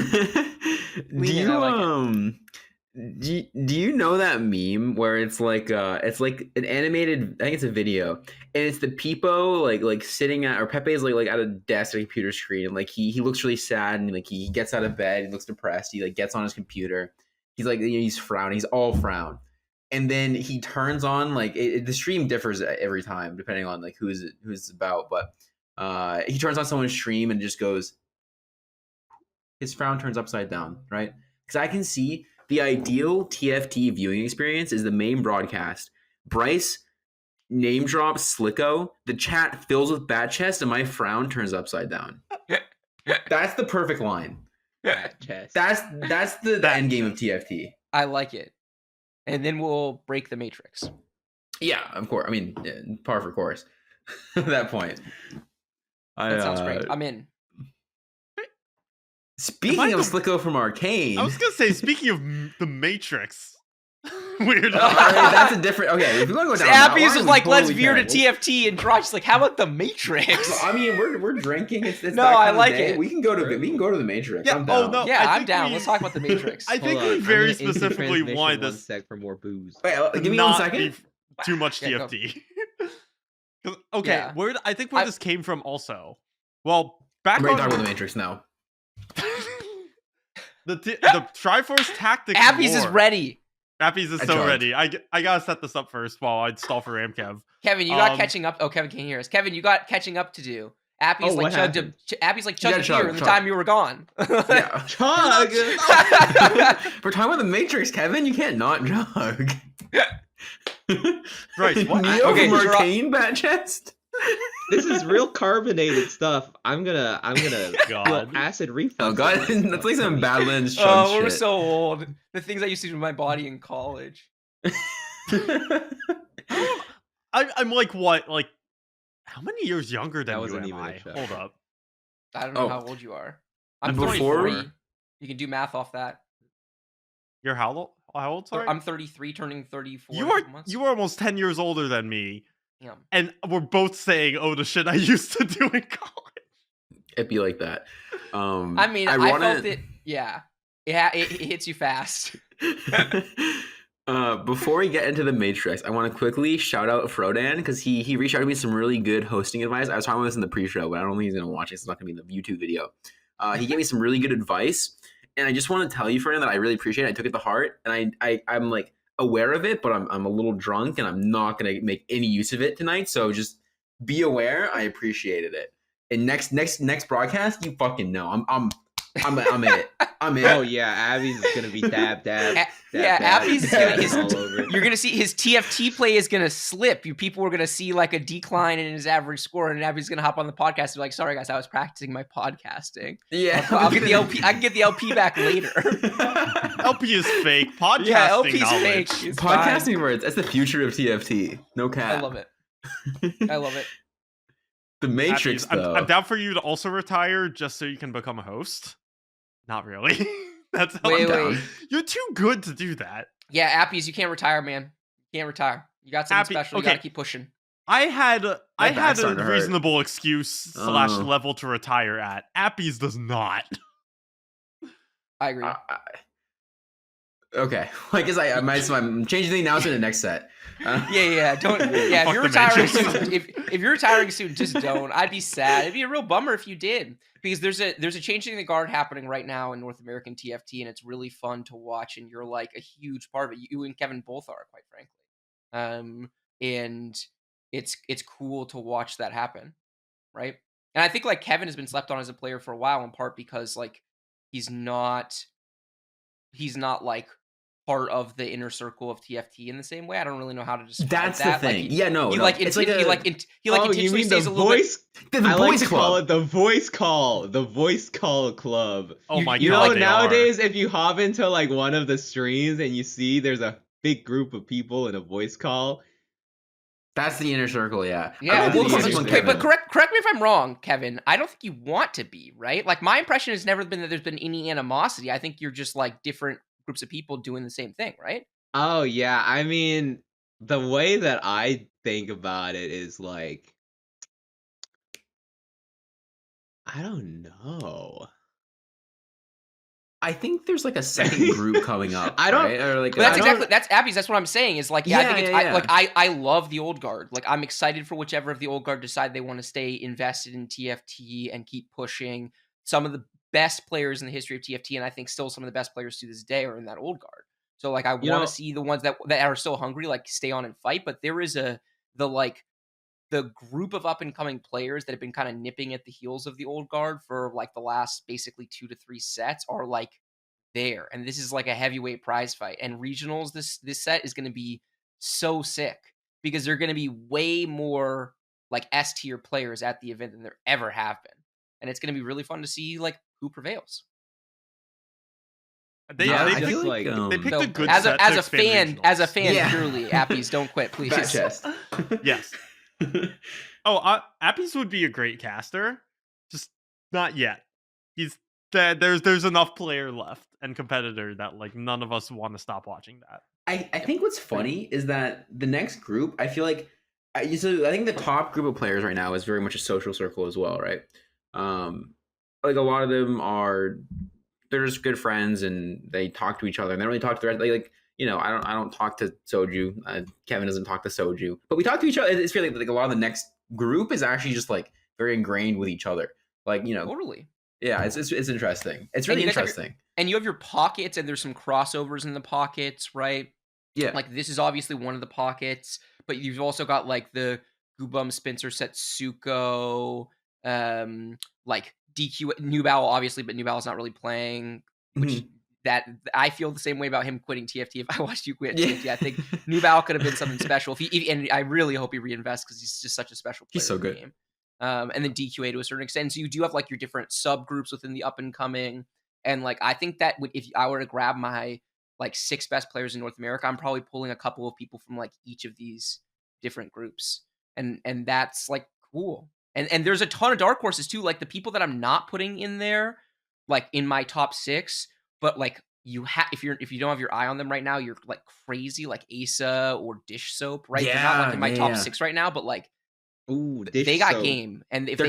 Speaker 3: Do you know that meme where it's like an animated, I think it's a video, and it's the Peepo like sitting at, or Pepe is like at a desk at a computer screen, and like he looks really sad, and like he gets out of bed, he looks depressed, he like gets on his computer, he's like, he's frowning, he's all frown, and then he turns on like the stream differs every time depending on like who's it's about, but he turns on someone's stream and just goes, his frown turns upside down, right? Because I can see the ideal TFT viewing experience is the main broadcast. Bryce name drop Slicko, the chat fills with bat chest, and my frown turns upside down. That's the perfect line.
Speaker 2: Bat chest.
Speaker 3: That's the end game of TFT.
Speaker 4: I like it. And then we'll break the matrix.
Speaker 3: Yeah, of course. I mean, par for course. At that point.
Speaker 4: That sounds great. I'm in.
Speaker 3: Speaking of Slicko from Arcane,
Speaker 1: I was gonna say, speaking of the Matrix. Weird.
Speaker 3: That's a different. Okay, if you want to go down that
Speaker 4: Appies
Speaker 3: line,
Speaker 4: was like,
Speaker 3: totally
Speaker 4: let's veer to
Speaker 3: can.
Speaker 4: TFT, and Jirachy's like, how about the Matrix?
Speaker 3: I mean, we're drinking. It's
Speaker 4: No,
Speaker 3: that kind
Speaker 4: I
Speaker 3: of
Speaker 4: like
Speaker 3: day.
Speaker 4: it.
Speaker 3: We can go to the Matrix.
Speaker 1: Yeah,
Speaker 3: I'm down.
Speaker 1: oh, no.
Speaker 4: Yeah,
Speaker 1: I
Speaker 4: I'm
Speaker 1: think
Speaker 4: down. Let's talk about the Matrix.
Speaker 1: I think
Speaker 2: Hold
Speaker 1: we
Speaker 2: on,
Speaker 1: very
Speaker 2: I'm gonna instant
Speaker 1: specifically
Speaker 2: transmission
Speaker 1: wanted
Speaker 2: one
Speaker 1: this
Speaker 2: sec for more booze.
Speaker 3: Wait, give me
Speaker 1: not
Speaker 3: 1 second.
Speaker 1: be too much
Speaker 4: Yeah, go.
Speaker 1: TFT. Okay,
Speaker 4: Yeah.
Speaker 1: I think where this came from also. Well, back
Speaker 3: I'm ready to
Speaker 1: on
Speaker 3: talk about the Matrix now.
Speaker 1: the Triforce tactics.
Speaker 4: Appies
Speaker 1: war.
Speaker 4: is ready.
Speaker 1: Appies is
Speaker 3: I
Speaker 1: so
Speaker 3: jumped.
Speaker 1: ready. I gotta set this up first while I stall for RamKev.
Speaker 4: Kevin, you got catching up. Oh, Kevin can't hear us. Kevin, you got catching up to do. Appies
Speaker 2: what
Speaker 4: chugged
Speaker 2: happened?
Speaker 4: Appies like chugged a
Speaker 3: chug,
Speaker 4: beer in the
Speaker 3: chug.
Speaker 4: time you were gone.
Speaker 3: Yeah.
Speaker 2: Chug!
Speaker 3: We're talking about the Matrix, Kevin. You can't not jog.
Speaker 1: Bryce, what?
Speaker 3: Neo
Speaker 4: Okay,
Speaker 3: from
Speaker 4: Jira-
Speaker 3: Arcane bat chest.
Speaker 2: This is real carbonated stuff. I'm gonna
Speaker 1: God.
Speaker 2: feel acid reflux.
Speaker 3: Oh god, that's like some Badlands chug
Speaker 4: Oh, we're
Speaker 3: shit.
Speaker 4: so old. The things I used to do to my body in college.
Speaker 1: I'm like what? Like, how many years younger than
Speaker 2: That
Speaker 1: you
Speaker 2: wasn't
Speaker 1: am
Speaker 2: even a
Speaker 1: I?
Speaker 2: joke.
Speaker 1: Hold up.
Speaker 4: I don't know
Speaker 3: Oh.
Speaker 4: how old you are. I'm
Speaker 3: Before-
Speaker 4: 33. You can do math off that.
Speaker 1: You're how old? Sorry.
Speaker 4: I'm 33, turning 34.
Speaker 1: You
Speaker 4: in a couple months.
Speaker 1: are almost 10 years older than me,
Speaker 4: Yeah.
Speaker 1: and we're both saying, "Oh, the shit I used to do in college."
Speaker 3: It'd be like that.
Speaker 4: I mean, I felt it. Yeah. It hits you fast.
Speaker 3: Before we get into the Matrix, I want to quickly shout out Frodan because he reached out to me with some really good hosting advice. I was talking about this in the pre-show, but I don't think he's gonna watch it. It's not gonna be in the YouTube video. He gave me some really good advice, and I just want to tell you, Frodan, that I really appreciate it. I took it to heart, and I'm like aware of it, but I'm a little drunk, and I'm not gonna make any use of it tonight. So just be aware. I appreciated it. And next broadcast, you fucking know I'm it. I'm it.
Speaker 2: Oh yeah, Abby's is gonna be dab.
Speaker 4: Yeah, Appies is gonna.
Speaker 2: all over.
Speaker 4: You're gonna see his TFT play is gonna slip. People are gonna see like a decline in his average score, and Appies gonna hop on the podcast and be like, "Sorry guys, I was practicing my podcasting.
Speaker 3: Yeah,
Speaker 4: I'll get the LP. I can get the LP back later."
Speaker 1: LP is fake. Podcasting
Speaker 4: Yeah, LP's
Speaker 1: knowledge.
Speaker 4: fake. It's fine.
Speaker 3: Podcasting words. That's the future of TFT. No cap.
Speaker 4: I love it. I love it.
Speaker 3: The Matrix,
Speaker 1: Appies,
Speaker 3: though.
Speaker 1: I'm down for you to also retire just so you can become a host. Not really. That's how
Speaker 4: Wait,
Speaker 1: I'm down.
Speaker 4: wait.
Speaker 1: You're too good to do that.
Speaker 4: Yeah, Appies, you can't retire, man. You can't retire. You got something
Speaker 1: Appy-
Speaker 4: special. You
Speaker 1: okay.
Speaker 4: gotta keep pushing.
Speaker 1: I had a
Speaker 3: back's starting to hurt.
Speaker 1: reasonable excuse / level to retire at. Appies does not.
Speaker 4: I agree.
Speaker 3: Okay. I guess I'm changing the announcement in the next set.
Speaker 4: Don't. Yeah, if
Speaker 1: Fuck
Speaker 4: you're
Speaker 1: the
Speaker 4: retiring
Speaker 1: Matrix.
Speaker 4: soon, if you're retiring soon, just don't. I'd be sad. It'd be a real bummer if you did, because there's a changing of the guard happening right now in North American TFT, and it's really fun to watch. And you're like a huge part of it. You and Kevin both are, quite frankly. And it's cool to watch that happen, right? And I think like Kevin has been slept on as a player for a while, in part because like he's not like part of the inner circle of TFT in the same way. I don't really know how to describe
Speaker 3: That's
Speaker 4: that.
Speaker 3: the thing.
Speaker 4: Like,
Speaker 3: yeah, no.
Speaker 4: he
Speaker 3: no.
Speaker 4: like
Speaker 3: it's
Speaker 4: he like
Speaker 2: Oh, you
Speaker 4: intentionally
Speaker 2: mean the
Speaker 4: stays a little bit.
Speaker 2: voice?
Speaker 3: the
Speaker 2: I like
Speaker 3: voice
Speaker 2: to call
Speaker 3: club.
Speaker 2: it the voice call. The voice call club.
Speaker 1: Oh my
Speaker 2: You
Speaker 1: god.
Speaker 2: know,
Speaker 1: they
Speaker 2: nowadays, if you hop into like one of the streams and you see there's a big group of people in a voice call.
Speaker 3: That's the inner circle, yeah.
Speaker 4: Yeah,
Speaker 3: I
Speaker 2: well,
Speaker 3: did the
Speaker 2: okay,
Speaker 3: one,
Speaker 4: but
Speaker 3: Kevin.
Speaker 4: correct me if I'm wrong, Kevin. I don't think you want to be, right? Like my impression has never been that there's been any animosity. I think you're just like different groups of people doing the same thing, right?
Speaker 2: Oh yeah, I mean, the way that I think about it is like, I don't know.
Speaker 3: I think there's like a second group coming up.
Speaker 2: I don't-
Speaker 3: right? Or like
Speaker 4: But that's
Speaker 2: I
Speaker 4: exactly that's Appies. That's what I'm saying. Is like I
Speaker 3: Yeah,
Speaker 4: think it's
Speaker 3: yeah, yeah.
Speaker 4: I love the old guard. Like I'm excited for whichever of the old guard decide they want to stay invested in TFT and keep pushing. Some of the best players in the history of TFT, and I think still some of the best players to this day are in that old guard. So like I want
Speaker 2: know-
Speaker 4: to see the ones that are still hungry like stay on and fight. But there is the group of up and coming players that have been kind of nipping at the heels of the old guard for like the last basically 2 to 3 sets are like there, and this is like a heavyweight prize fight. And regionals this set is going to be so sick because they're going to be way more like S tier players at the event than there ever have been, and it's going to be really fun to see like who prevails.
Speaker 1: They picked a good
Speaker 4: as
Speaker 1: set
Speaker 4: a
Speaker 1: to
Speaker 4: fan,
Speaker 1: regionals.
Speaker 4: Purely Appies, don't quit, please.
Speaker 3: Fat chest.
Speaker 1: Yes. Appies would be a great caster, just not yet. There's enough player left and competitor that like none of us want to stop watching that.
Speaker 3: I think what's funny is that the next group, I feel like, I think the top group of players right now is very much a social circle as well, right? Like a lot of them they're just good friends and they talk to each other and they don't really talk to the rest. Like I don't talk to Soju. Kevin doesn't talk to Soju, but we talk to each other. It's really like a lot of the next group is actually just like very ingrained with each other. Like
Speaker 4: totally.
Speaker 3: Yeah, it's interesting. It's really interesting.
Speaker 4: And you have your pockets, and there's some crossovers in the pockets, right?
Speaker 3: Yeah.
Speaker 4: Like this is obviously one of the pockets, but you've also got like the Gubum, Spencer, Setsuko, like DQ, Nubal obviously, but Nubal's not really playing, which that I feel the same way about him quitting TFT. If I watched you quit TFT, I think Nubal could have been something special. And I really hope he reinvests because he's just such a special player.
Speaker 3: He's so
Speaker 4: in the
Speaker 3: good.
Speaker 4: Game. And then DQA to a certain extent. So you do have like your different subgroups within the up and coming. And like, I think that if I were to grab my like 6 best players in North America, I'm probably pulling a couple of people from like each of these different groups. And that's like cool. And there's a ton of dark horses too. Like the people that I'm not putting in there, like in my top 6, but like if you don't have your eye on them right now, you're like crazy, like Asa or Dish Soap, right?
Speaker 3: Yeah,
Speaker 4: they're not like in my top 6 right now, but like,
Speaker 2: ooh,
Speaker 4: they got game, and if
Speaker 3: they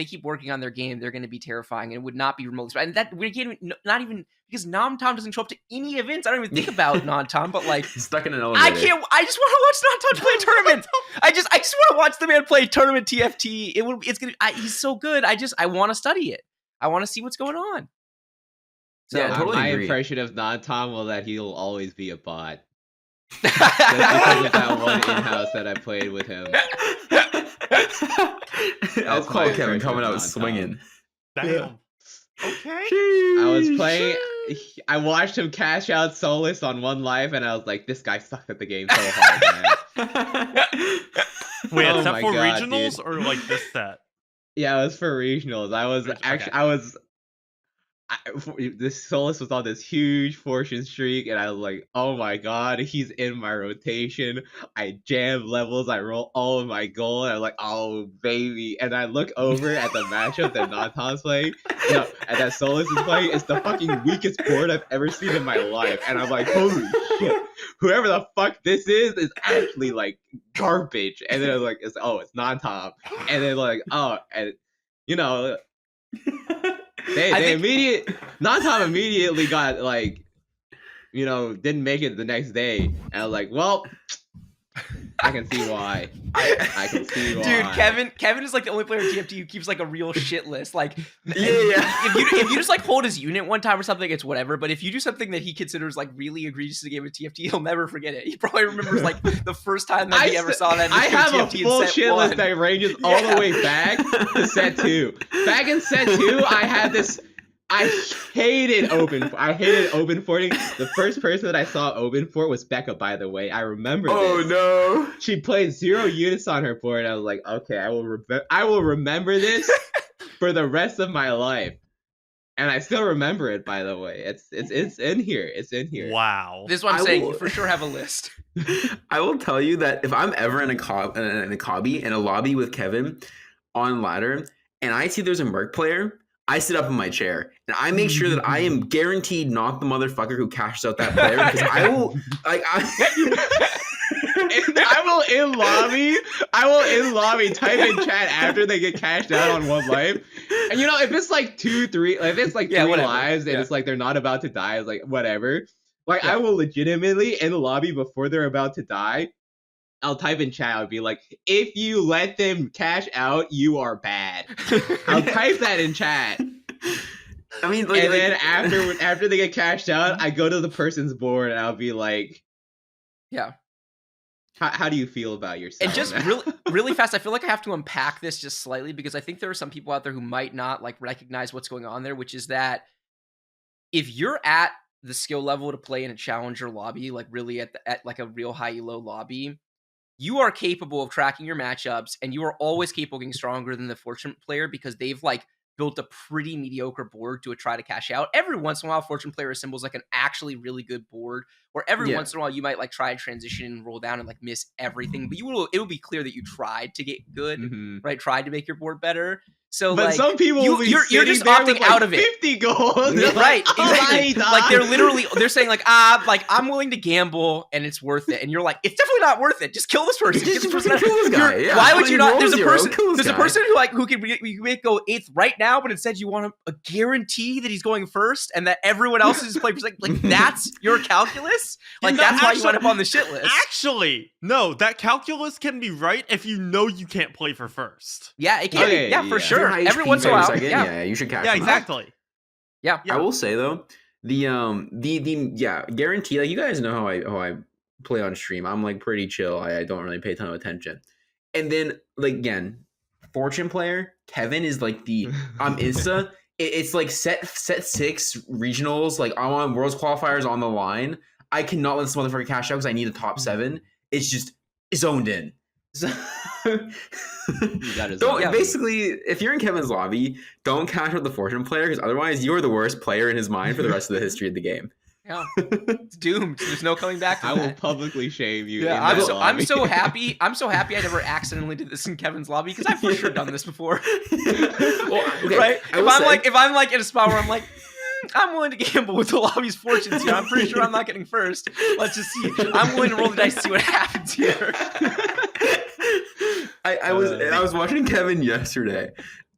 Speaker 4: keep working on their game, they're going to be terrifying, and it would not be remotely. And that we can't not even because Nam Tom doesn't show up to any events. I don't even think about Nam Tom, but like
Speaker 3: he's stuck in an elevator.
Speaker 4: I just want to watch Nam Tom play a tournament. I just want to watch the man play tournament TFT. He's so good. I want to study it. I want to see what's going on.
Speaker 2: So
Speaker 3: yeah, totally
Speaker 2: my
Speaker 3: agree.
Speaker 2: impression of Nam Tom will that he'll always be a bot. Just because of that one in-house that I played with him.
Speaker 3: I'll call Kevin coming out swinging.
Speaker 1: Damn. Okay.
Speaker 2: I watched him cash out Solus on One Life, and I was like, this guy sucked at the game so hard, man.
Speaker 1: Wait, is that for regionals or like this set?
Speaker 2: Yeah, it was for regionals. This Solus was on this huge fortune streak, and I was like, oh my god, he's in my rotation. I jam levels, I roll all of my gold, and I'm like, oh baby. And I look over at the matchup that Natan's playing, and that Solus is playing. It's the fucking weakest board I've ever seen in my life. And I'm like, holy shit, whoever the fuck this is actually like garbage. And then I was like, it's Natam. And then like, Natam immediately got like, didn't make it the next day, and I was like, well, I can see why. I can see why.
Speaker 4: Dude, Kevin is like the only player in TFT who keeps like a real shit list. Like,
Speaker 3: if
Speaker 4: you just like hold his unit one time or something, it's whatever. But if you do something that he considers like really egregious in the game of TFT, he'll never forget it. He probably remembers like the first time that he ever saw that.
Speaker 2: I have
Speaker 4: TFT
Speaker 2: a full shit list that ranges all the way back to set 2. Back in set 2, I had this. I hated open forting. The first person that I saw open fort was Becca, by the way. I remember this.
Speaker 3: Oh no.
Speaker 2: She played 0 units on her board, and I was like, okay, I will remember this for the rest of my life. And I still remember it, by the way. It's in here. It's in here.
Speaker 1: Wow.
Speaker 4: This is what I'm saying. You for sure have a list.
Speaker 3: I will tell you that if I'm ever in a lobby with Kevin on ladder, and I see there's a Merc player, I sit up in my chair and I make sure that I am guaranteed not the motherfucker who cashes out that player, because I will in lobby type in chat after they get cashed out on One Life. And if it's like 2-3, if it's like 3 lives and it's like they're not about to die, it's like whatever. Like I will legitimately in the lobby before they're about to die, I'll type in chat. I'll be like, if you let them cash out, you are bad. I'll type that in chat. I mean,
Speaker 2: then after they get cashed out, I go to the person's board and I'll be like,
Speaker 4: yeah.
Speaker 2: How do you feel about yourself?
Speaker 4: And just really fast, I feel like I have to unpack this just slightly, because I think there are some people out there who might not like recognize what's going on there, which is that if you're at the skill level to play in a challenger lobby, like really at like a real high elo lobby, you are capable of tracking your matchups, and you are always capable of getting stronger than the Fortune player because they've like built a pretty mediocre board to try to cash out. Every once in a while, Fortune player assembles like an actually really good board, or every once in a while you might like try to transition and roll down and like miss everything, but it will be clear that you tried to get good, right? Tried to make your board better. So,
Speaker 2: but
Speaker 4: like,
Speaker 2: some people will be
Speaker 4: you're just opting
Speaker 2: with, like,
Speaker 4: out of it.
Speaker 2: 50 gold,
Speaker 4: right?
Speaker 2: Like,
Speaker 4: exactly. Like they're saying like I'm willing to gamble and it's worth it, and you're like, it's definitely not worth it. Just kill this person. Get this person.
Speaker 3: Kill this guy. Yeah.
Speaker 4: Why would you not? There's a person. There's a person who can go 8th right now, but instead you want a guarantee that he's going first and that everyone else is playing first. Like that's your calculus. Like that's why you went up on the shit list.
Speaker 1: Actually, no, that calculus can be right if you know you can't play for first.
Speaker 4: Yeah, it can be. Yeah, for sure. Every once in a while.
Speaker 3: Yeah, you should cash.
Speaker 1: Yeah, exactly.
Speaker 4: Yeah.
Speaker 3: I will say though, the guarantee. Like you guys know how I play on stream. I'm like pretty chill. I don't really pay a ton of attention. And then like again, Fortune player Kevin is like the Insta. It's like set 6 regionals. Like I want Worlds qualifiers on the line. I cannot let this motherfucker cash out because I need a top 7. It's just zoned in. So basically, if you're in Kevin's lobby, don't cash out the Fortune player because otherwise you're the worst player in his mind for the rest of the history of the game.
Speaker 4: Yeah, it's doomed. There's no coming back from
Speaker 2: I will publicly shame you.
Speaker 4: Yeah, I'm so happy. I'm so happy I never accidentally did this in Kevin's lobby because I've for sure done this before.
Speaker 3: Well, okay,
Speaker 4: right? If I'm like in a spot where I'm like, I'm willing to gamble with the lobby's fortunes here. I'm pretty sure I'm not getting first. Let's just see. I'm willing to roll the dice to see what happens here.
Speaker 3: I was watching Kevin yesterday,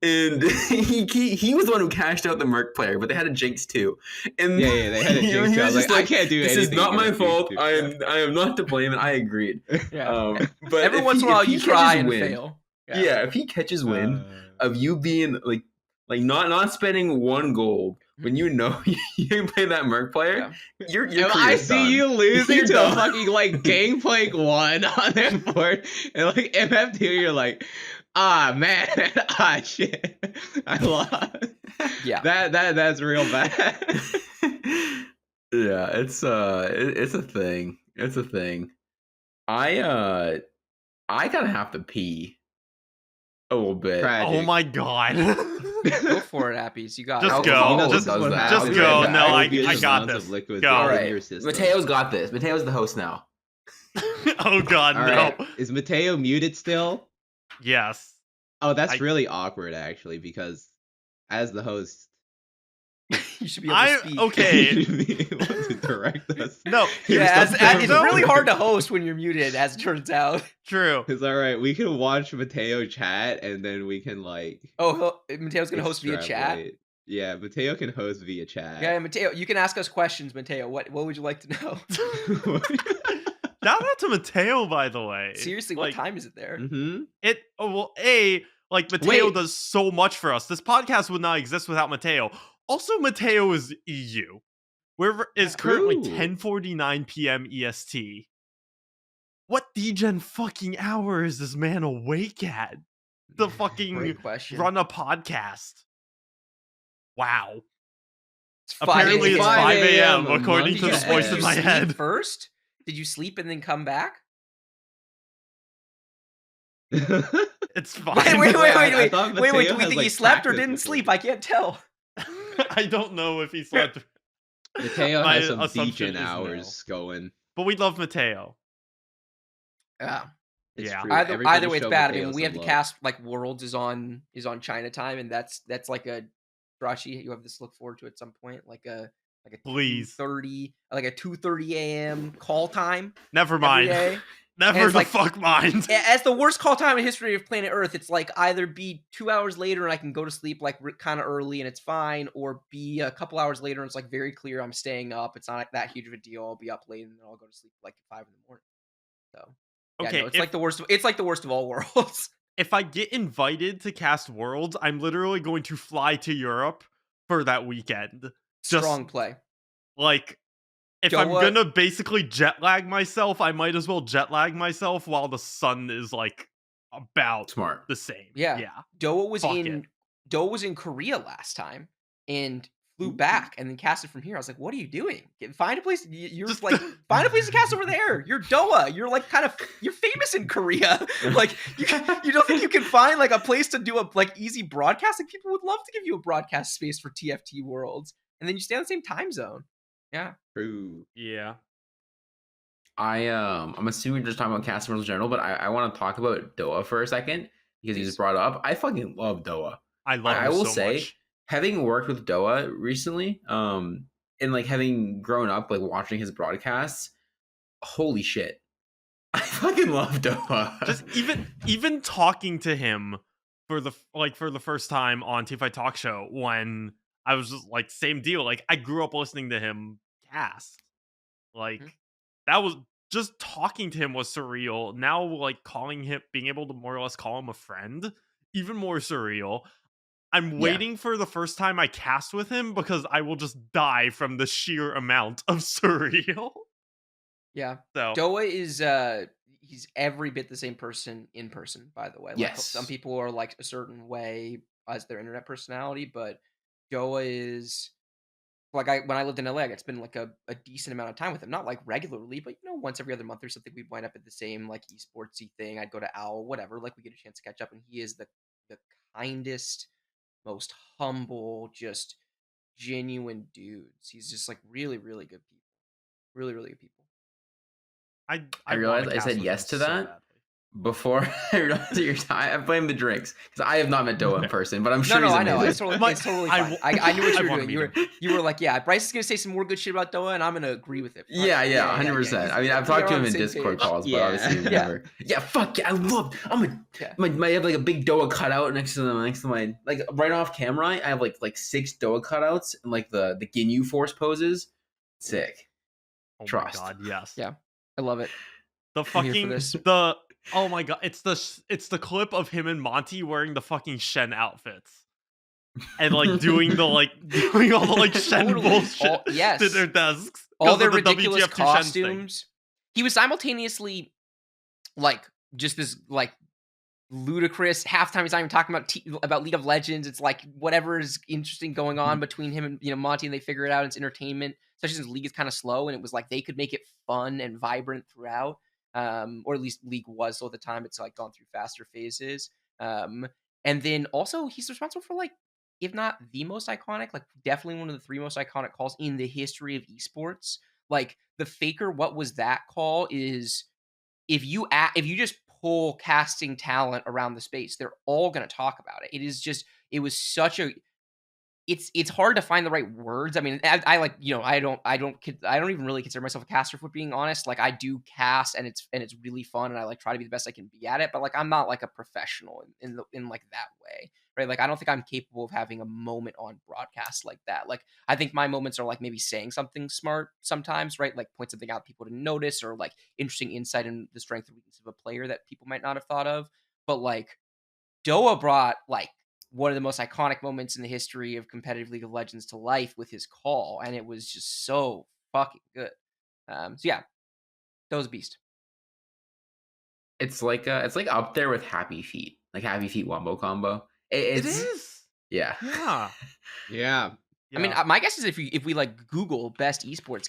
Speaker 3: and he was the one who cashed out the Merc player, but they had a Jinx too. And
Speaker 2: yeah, they had a Jinx too. I was like, I can't do
Speaker 3: this
Speaker 2: anything.
Speaker 3: This is not my fault. I am not to blame, and I agreed.
Speaker 4: Yeah. But every once in a while you try and fail.
Speaker 3: Yeah, if he catches wind of you being like not spending 1 gold when you know you can play that Merc player, you're
Speaker 2: if I see you losing to a fucking like Gangplank 1 on their board and like MF2, you're like, man, shit, I lost. Yeah, that's real bad.
Speaker 3: Yeah, it's a thing. It's a thing. I kind of have to pee a little bit.
Speaker 1: Tragic. Oh my god.
Speaker 4: Go for it, Appies. You got
Speaker 1: just
Speaker 4: it.
Speaker 1: Go. Just go. No, I got this. Go.
Speaker 3: All right. Mateo's got this. Mateo's the host now.
Speaker 1: Oh god,
Speaker 2: all
Speaker 1: no.
Speaker 2: Right. Is Mateo muted still?
Speaker 1: Yes.
Speaker 2: Oh, that's really awkward actually, because as the host,
Speaker 4: you should be able to speak.
Speaker 1: Okay.
Speaker 2: You should be able to direct us.
Speaker 1: No.
Speaker 4: Yeah, it's really hard to host when you're muted, as it turns out.
Speaker 1: True.
Speaker 2: It's all right. We can watch Mateo chat, and then we can like.
Speaker 4: Oh, Mateo's gonna host via chat.
Speaker 2: Yeah, Mateo can host via chat.
Speaker 4: Yeah, Mateo, you can ask us questions, Mateo. What would you like to know?
Speaker 1: Shout out to Mateo, by the way.
Speaker 4: Seriously, what time is it there?
Speaker 2: Mm-hmm.
Speaker 1: Mateo does so much for us. This podcast would not exist without Mateo. Also, Mateo is EU. Is currently 10:49 p.m. EST. What degen fucking hour is this man awake at? The fucking run a podcast. Wow. Apparently it's 5 a.m. according to the voice in my head.
Speaker 4: First? Did you sleep and then come back?
Speaker 1: It's fine.
Speaker 4: Wait. Do we think he slept or didn't sleep? I can't tell.
Speaker 1: I don't know if he slept.
Speaker 2: Mateo has some degen hours going.
Speaker 1: But we love Mateo.
Speaker 4: Yeah.
Speaker 1: Yeah.
Speaker 4: Either way, it's bad. I mean, we have to cast like Worlds is on China time, and that's like a Jirachy. You have this to look forward to at some point, like a
Speaker 1: please
Speaker 4: 2:30, like a 2:30 a.m. call time.
Speaker 1: Never mind. Never the fuck mind.
Speaker 4: As the worst call time in history of planet Earth, it's like either be 2 hours later and I can go to sleep like kind of early and it's fine, or be a couple hours later and it's like very clear I'm staying up. It's not like that huge of a deal. I'll be up late and then I'll go to sleep like at 5 in the morning. So yeah,
Speaker 1: okay,
Speaker 4: no, it's like the worst. It's like the worst of all worlds.
Speaker 1: If I get invited to cast Worlds, I'm literally going to fly to Europe for that weekend.
Speaker 4: Strong play.
Speaker 1: Like, if I'm gonna basically jet lag myself, I might as well jet lag myself while the sun is like about the same.
Speaker 4: Yeah. Doa was in Korea last time, and flew back and then casted from here. I was like, what are you doing? Find a place. You're just like, find a place to cast over there. You're Doa. You're like you're famous in Korea. Like you don't think you can find like a place to do a like easy broadcast? Like people would love to give you a broadcast space for TFT Worlds, and then you stay on the same time zone. Yeah.
Speaker 2: True.
Speaker 1: Yeah.
Speaker 3: I'm assuming we're just talking about customers in general, but I want to talk about Doa for a second because you just brought it up. I fucking love Doa.
Speaker 1: I will say,
Speaker 3: much. Having worked with Doa recently, and like having grown up like watching his broadcasts, holy shit, I fucking love Doa.
Speaker 1: Just even talking to him for the first time on TFI Talk Show when I was just like same deal. Like I grew up listening to him cast. Like that was just talking to him was surreal. Now like calling him, being able to more or less call him a friend, even more surreal. I'm waiting for the first time I cast with him because I will just die from the sheer amount of surreal.
Speaker 4: Yeah.
Speaker 1: So
Speaker 4: Doa is he's every bit the same person in person, by the way. Like,
Speaker 3: yes.
Speaker 4: Some people are like a certain way as their internet personality, but Doa is like when I lived in LA, it's been like a decent amount of time with him. Not like regularly, but once every other month or something, we'd wind up at the same like esportsy thing. I'd go to Owl, whatever. Like we get a chance to catch up, and he is the kindest, most humble, just genuine dudes. He's just like really, really good people. Really, really good people.
Speaker 3: I realized I said yes to that before I realized that you're I'm playing the drinks because I have not met Doa in person, but I'm sure he's amazing.
Speaker 4: I know. It's totally fine. I knew what you were doing. You were like, yeah, Bryce is going to say some more good shit about Doa, and I'm going to agree with it.
Speaker 3: Yeah, 100%. I mean, I've talked to him in Discord calls, but obviously never. Yeah, fuck yeah, I have like a big Doa cutout next to my like right off camera. I have like 6 Doa cutouts and like the Ginyu Force poses. Sick. Trust.
Speaker 1: My God, yes.
Speaker 4: Yeah, I love it.
Speaker 1: Oh my God, it's the clip of him and Monty wearing the fucking Shen outfits. And like doing all the like Shen bullshit to their desks.
Speaker 4: All their ridiculous costumes. He was simultaneously like just this like ludicrous halftime. He's not even talking about League of Legends. It's like whatever is interesting going on between him and Monty, and they figure it out. It's entertainment, especially since League is kind of slow, and it was like they could make it fun and vibrant throughout. Or at least League was, so at the time it's like gone through faster phases. And then also he's responsible for like, if not the most iconic, like definitely one of the 3 most iconic calls in the history of esports. Like the Faker, what was that call is if you just pull casting talent around the space, they're all going to talk about it. It was such a, it's hard to find the right words. I mean, I like, I don't even really consider myself a caster, for being honest. Like I do cast and it's really fun, and I like try to be the best I can be at it, but like I'm not like a professional in like that way, right? Like I don't think I'm capable of having a moment on broadcast like that. Like I think my moments are like maybe saying something smart sometimes, right? Like point something out people to notice, or like interesting insight in the strength and weakness of a player that people might not have thought of. But like Doa brought like one of the most iconic moments in the history of competitive League of Legends to life with his call, and it was just so fucking good. So yeah, that was a beast.
Speaker 3: It's like up there with Happy Feet, like Happy Feet wombo combo. It
Speaker 1: is.
Speaker 3: Yeah.
Speaker 2: Yeah.
Speaker 4: I mean, my guess is if we like Google best esports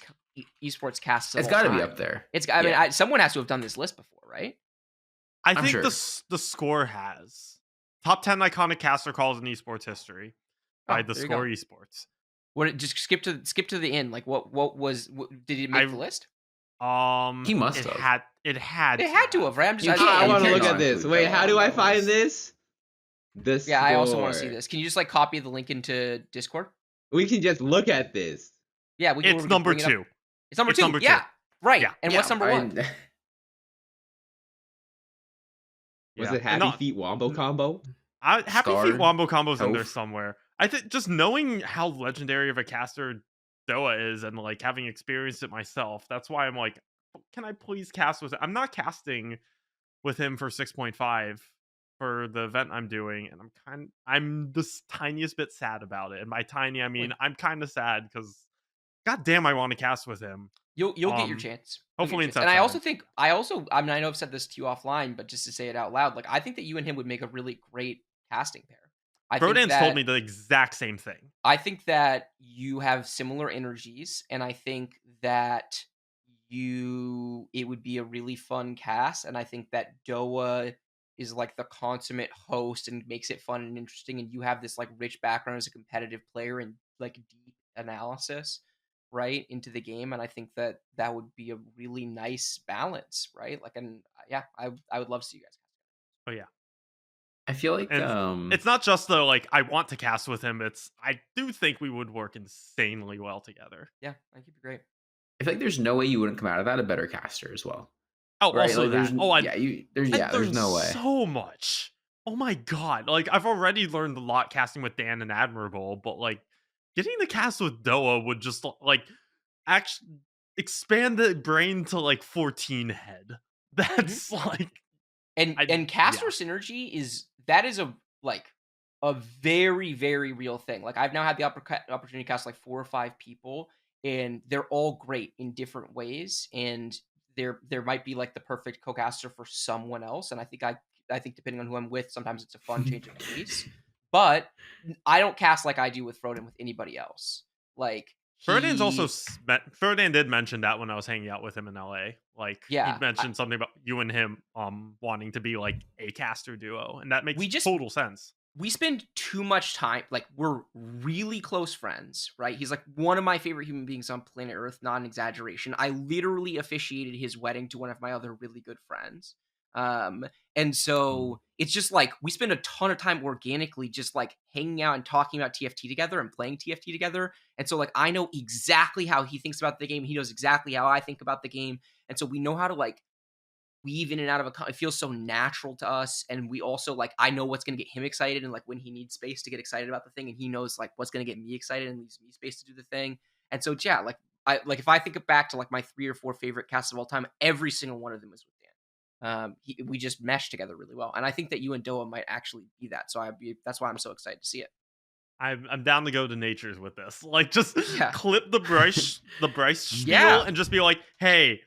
Speaker 4: casts,
Speaker 3: it's got to be up there.
Speaker 4: I mean, someone has to have done this list before, right?
Speaker 1: I think sure. the score has. Top 10 iconic caster calls in esports history by the Score Esports.
Speaker 4: What? Just skip to the end. Like what did he make the list?
Speaker 3: He must have.
Speaker 1: It had
Speaker 4: to have. Right?
Speaker 2: I want to look at this. Wait, how do I find this?
Speaker 4: Yeah, I also want to see this. Can you just like copy the link into Discord?
Speaker 2: We can just look at this.
Speaker 4: Yeah,
Speaker 1: it's number 2.
Speaker 4: It's number 2. Yeah, right. Yeah. And what's number 1?
Speaker 2: Was it Happy Feet Wombo Combo?
Speaker 1: Happy Feet Wombo Combo's in there somewhere. I think just knowing how legendary of a caster Doa is, and like having experienced it myself, that's why I'm like, can I please cast with it? I'm not casting with him for 6.5 for the event I'm doing, and I'm the tiniest bit sad about it. And by tiny, I mean I'm kind of sad because, goddamn, I want to cast with him.
Speaker 4: You'll get your chance.
Speaker 1: Hopefully, it's
Speaker 4: and I also think I mean I know I've said this to you offline, but just to say it out loud, like I think that you and him would make a really great casting pair.
Speaker 1: Frodan's told me the exact same thing.
Speaker 4: I think that you have similar energies, and I think that it would be a really fun cast, and I think that Doa is like the consummate host and makes it fun and interesting, and you have this like rich background as a competitive player and like deep analysis right into the game, and I think that would be a really nice balance, right? Like, and yeah, I would love to see you guys.
Speaker 1: Oh yeah,
Speaker 3: I feel like
Speaker 1: it's not just though like I want to cast with him. It's I do think we would work insanely well together.
Speaker 4: Yeah, I think it'd be great.
Speaker 3: I feel like there's no way you wouldn't come out of that a better caster as well.
Speaker 1: Oh,
Speaker 3: right?
Speaker 1: also
Speaker 3: like,
Speaker 1: that.
Speaker 3: There's no way.
Speaker 1: So much. Oh my god! Like I've already learned a lot casting with Dan and Admirable, but like getting the cast with Doa would just like actually expand the brain to like 14 head. That's like
Speaker 4: and caster synergy is a very, very real thing. Like I've now had the opportunity to cast like 4 or 5 people, and they're all great in different ways. And there might be like the perfect co-caster for someone else. And I think depending on who I'm with, sometimes it's a fun change of pace. But I don't cast like I do with Frodan with anybody else. Like
Speaker 1: Frodan did mention that when I was hanging out with him in LA. Like he mentioned something about you and him wanting to be like a caster duo, and that makes total sense.
Speaker 4: We spend too much time, like we're really close friends, right? He's like one of my favorite human beings on planet Earth, not an exaggeration. I literally officiated his wedding to one of my other really good friends. And so it's just like we spend a ton of time organically just like hanging out and talking about TFT together and playing TFT together. And so like I know exactly how he thinks about the game. He knows exactly how I think about the game. And so we know how to like weave in and out of it feels so natural to us. And we also like I know what's gonna get him excited and like when he needs space to get excited about the thing, and he knows like what's gonna get me excited and leaves me space to do the thing. And so yeah, like if I think back to like my 3 or 4 favorite casts of all time, every single one of them was with Dan. We just mesh together really well, and I think that you and Doa might actually be that. So that's why I'm so excited to see it.
Speaker 1: I'm down to go to Nature's with this. Like just clip the Bryce spiel and just be like, hey,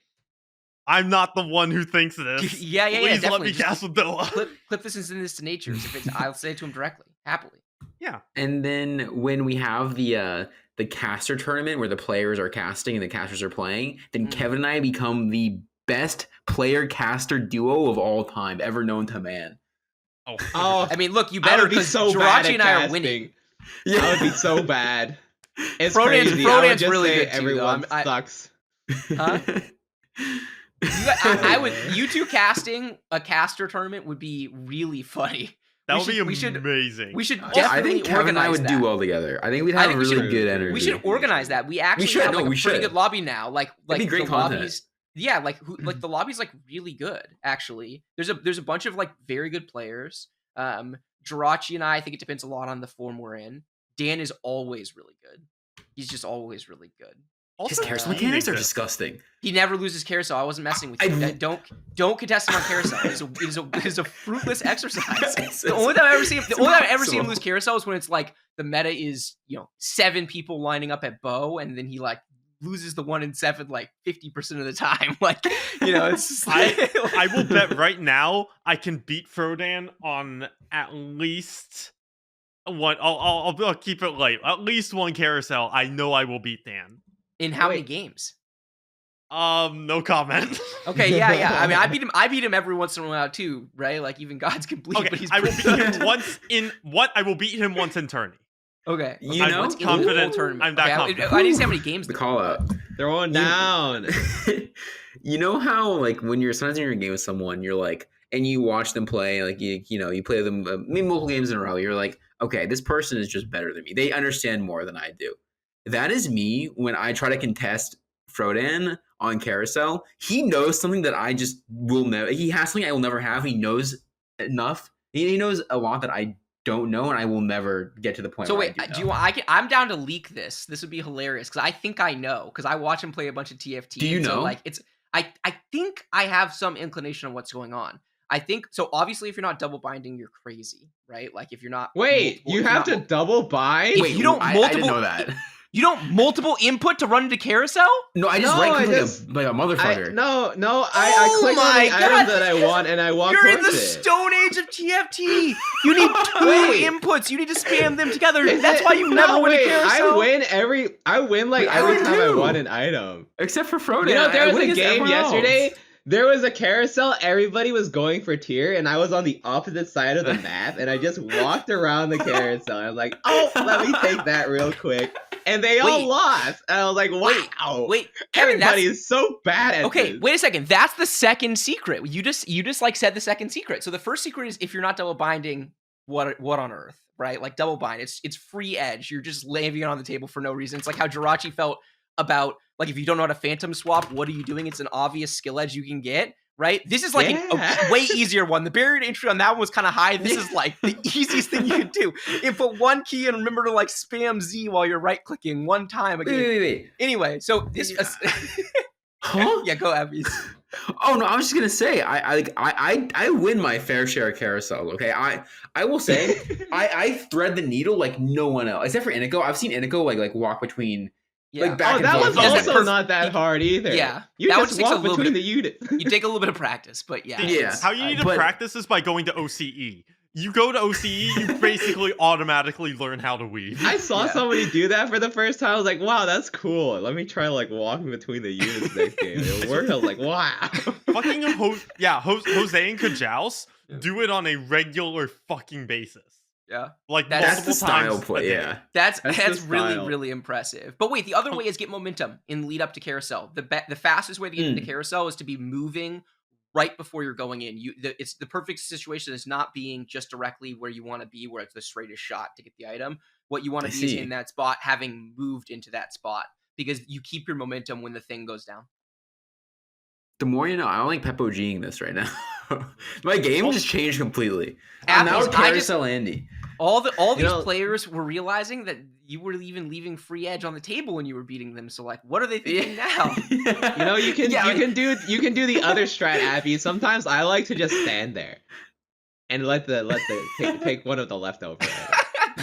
Speaker 1: I'm not the one who thinks this.
Speaker 4: Yeah.
Speaker 1: Please let me cast with Doa.
Speaker 4: Clip this and send this to Nature's. I'll say it to him directly, happily.
Speaker 1: Yeah.
Speaker 3: And then when we have the caster tournament where the players are casting and the casters are playing, then Kevin and I become the best player caster duo of all time ever known to man.
Speaker 2: Oh,
Speaker 4: I mean, look, you better because so Jirachy and I are winning.
Speaker 2: Yeah, I would be so bad. It's crazy.
Speaker 4: Frodan's really good too,
Speaker 2: everyone sucks.
Speaker 4: Huh? I would. You two casting a caster tournament would be really funny.
Speaker 1: That would be amazing.
Speaker 4: We should definitely
Speaker 3: I think Kevin and I would do well together. I think we'd have really good energy.
Speaker 4: We should organize that. We actually have like a pretty good lobby now. Like
Speaker 3: be great
Speaker 4: the
Speaker 3: content.
Speaker 4: Lobbies. Yeah, like the lobby's like really good. Actually, there's a bunch of like very good players. Jirachy and I think it depends a lot on the form we're in. Dan is always really good. He's just always really good.
Speaker 3: His carousel mechanics are disgusting.
Speaker 4: He never loses carousel. I wasn't messing with you. Don't contest him on carousel. It is a fruitless exercise. The only time I ever see him lose carousel is when it's like the meta is 7 people lining up at bow, and then he like loses the 1 in 7 like 50% of the time. Like it's just like
Speaker 1: I will bet right now I can beat Frodan on at least one. I'll keep it light. At least 1 carousel. I know I will beat Dan.
Speaker 4: In how many games?
Speaker 1: No comment.
Speaker 4: Okay, yeah. I mean, I beat him every once in a while too, right? Like even gods can bleed.
Speaker 1: Okay,
Speaker 4: but he's
Speaker 1: I will beat him once in what? I will beat him once in tourney.
Speaker 4: Okay,
Speaker 1: I'm confident. I'm that confident.
Speaker 4: I need to see how many games.
Speaker 3: The call out.
Speaker 2: They're going down.
Speaker 3: You know how like when sometimes in your game with someone, you're like, and you watch them play, like you play them maybe multiple games in a row. You're like, okay, this person is just better than me. They understand more than I do. That is me when I try to contest Frodan on carousel. He knows something that I just will never. He has something I will never have. He knows enough. He knows a lot that I don't know, and I will never get to the point.
Speaker 4: So
Speaker 3: where
Speaker 4: wait, I'm down to leak this. This would be hilarious because I think I know because I watch him play a bunch of TFT.
Speaker 3: Do you know?
Speaker 4: So like I think I have some inclination of what's going on. I think so. Obviously, if you're not double binding, you're crazy, right? Like if you're not.
Speaker 2: Wait, you have to double bind?
Speaker 3: Wait,
Speaker 4: you don't
Speaker 3: I didn't know that.
Speaker 4: You don't multiple input to run into carousel?
Speaker 3: No, I just right click like a motherfucker.
Speaker 2: I click on the item that I want and I walk towards it.
Speaker 4: You're in the Stone Age of TFT. You need 2 inputs. You need to spam them together. That's why you never win a carousel.
Speaker 2: I win like every time I want an item.
Speaker 3: Except for Frodan.
Speaker 2: You know, there was a game yesterday. There was a carousel, everybody was going for tier, and I was on the opposite side of the map, and I just walked around the carousel. I was like, oh, let me take that real quick. And they all lost. And I was like, wow.
Speaker 4: Wait, Kevin,
Speaker 2: everybody is so bad at this.
Speaker 4: Wait a second. That's the second secret. You just like said the second secret. So the first secret is if you're not double binding, what on earth, right? Like double bind. It's free edge. You're just leaving it on the table for no reason. It's like how Jirachy felt about, like, if you don't know how to phantom swap, what are you doing? It's an obvious skill edge you can get, right? This is like a way easier one. The barrier to entry on that one was kind of high. This is like the easiest thing you can do. Input 1 key and remember to like spam Z while you're right clicking 1 time again.
Speaker 3: Wait.
Speaker 4: Anyway, so this
Speaker 3: huh?
Speaker 4: Yeah, go Appies.
Speaker 3: Oh no, I was just gonna say I win my fair share of carousel. Okay, I will say I thread the needle like no one else except for Inigo. I've seen Inigo like walk between.
Speaker 4: Yeah.
Speaker 3: Like back
Speaker 2: that was
Speaker 3: forth.
Speaker 2: also not that hard either.
Speaker 4: Yeah,
Speaker 2: you
Speaker 4: that
Speaker 2: just walk between the units.
Speaker 4: You take a little bit of practice, but yeah.
Speaker 1: How you need to practice is by going to OCE. You go to OCE, you basically automatically learn how to weave.
Speaker 2: I saw somebody do that for the first time. I was like, wow, that's cool. Let me try like walking between the units next game. It'll work. I was like, wow.
Speaker 1: Fucking Jose and Kajals do it on a regular fucking basis.
Speaker 4: Yeah,
Speaker 1: like
Speaker 3: that's the style
Speaker 1: times
Speaker 3: play. Yeah,
Speaker 4: that's really impressive. But wait, the other way is get momentum in lead up to carousel. The fastest way to get into carousel is to be moving right before you're going in. It's the perfect situation is not being just directly where you want to be, where it's the straightest shot to get the item. What you want to be is in that spot, having moved into that spot, because you keep your momentum when the thing goes down.
Speaker 3: The more you know, I don't like Peppo G'ing this right now. My game just changed completely.
Speaker 4: Appies,
Speaker 3: now carousel Andy.
Speaker 4: All these players were realizing that you were even leaving free edge on the table when you were beating them. So like, what are they thinking now?
Speaker 2: You know, you can do the other strat, Appy. Sometimes I like to just stand there and let the take one of the leftovers.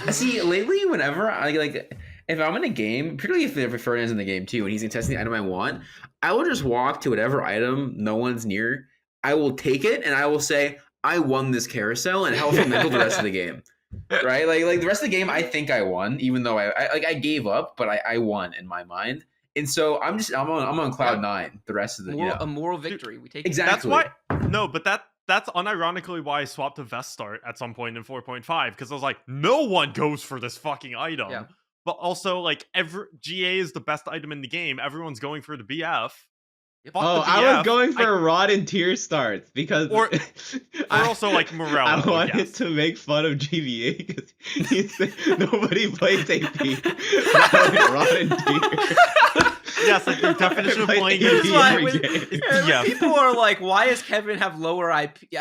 Speaker 3: See, lately, whenever I like. If I'm in a game, particularly if Frodan's in the game too, and he's contesting the item I want, I will just walk to whatever item no one's near. I will take it and I will say, I won this carousel, and how mental the rest of the game. Right? Like the rest of the game, I think I won, even though I gave up, but I won in my mind. And so I'm on cloud 9 the rest of the
Speaker 4: a moral victory. We take
Speaker 3: exactly.
Speaker 1: That's why that's unironically why I swapped to Vest Start at some point in 4.5, because I was like, no one goes for this fucking item.
Speaker 4: Yeah.
Speaker 1: But also, like, GA is the best item in the game. Everyone's going for the BF.
Speaker 2: I was going for Rod and Tier starts because
Speaker 1: or also like Morel.
Speaker 2: I wanted to make fun of GBA because he said nobody plays AP. Rod and Tier.
Speaker 1: Yes, like the definition of playing
Speaker 4: AP. People are like, why does Kevin have lower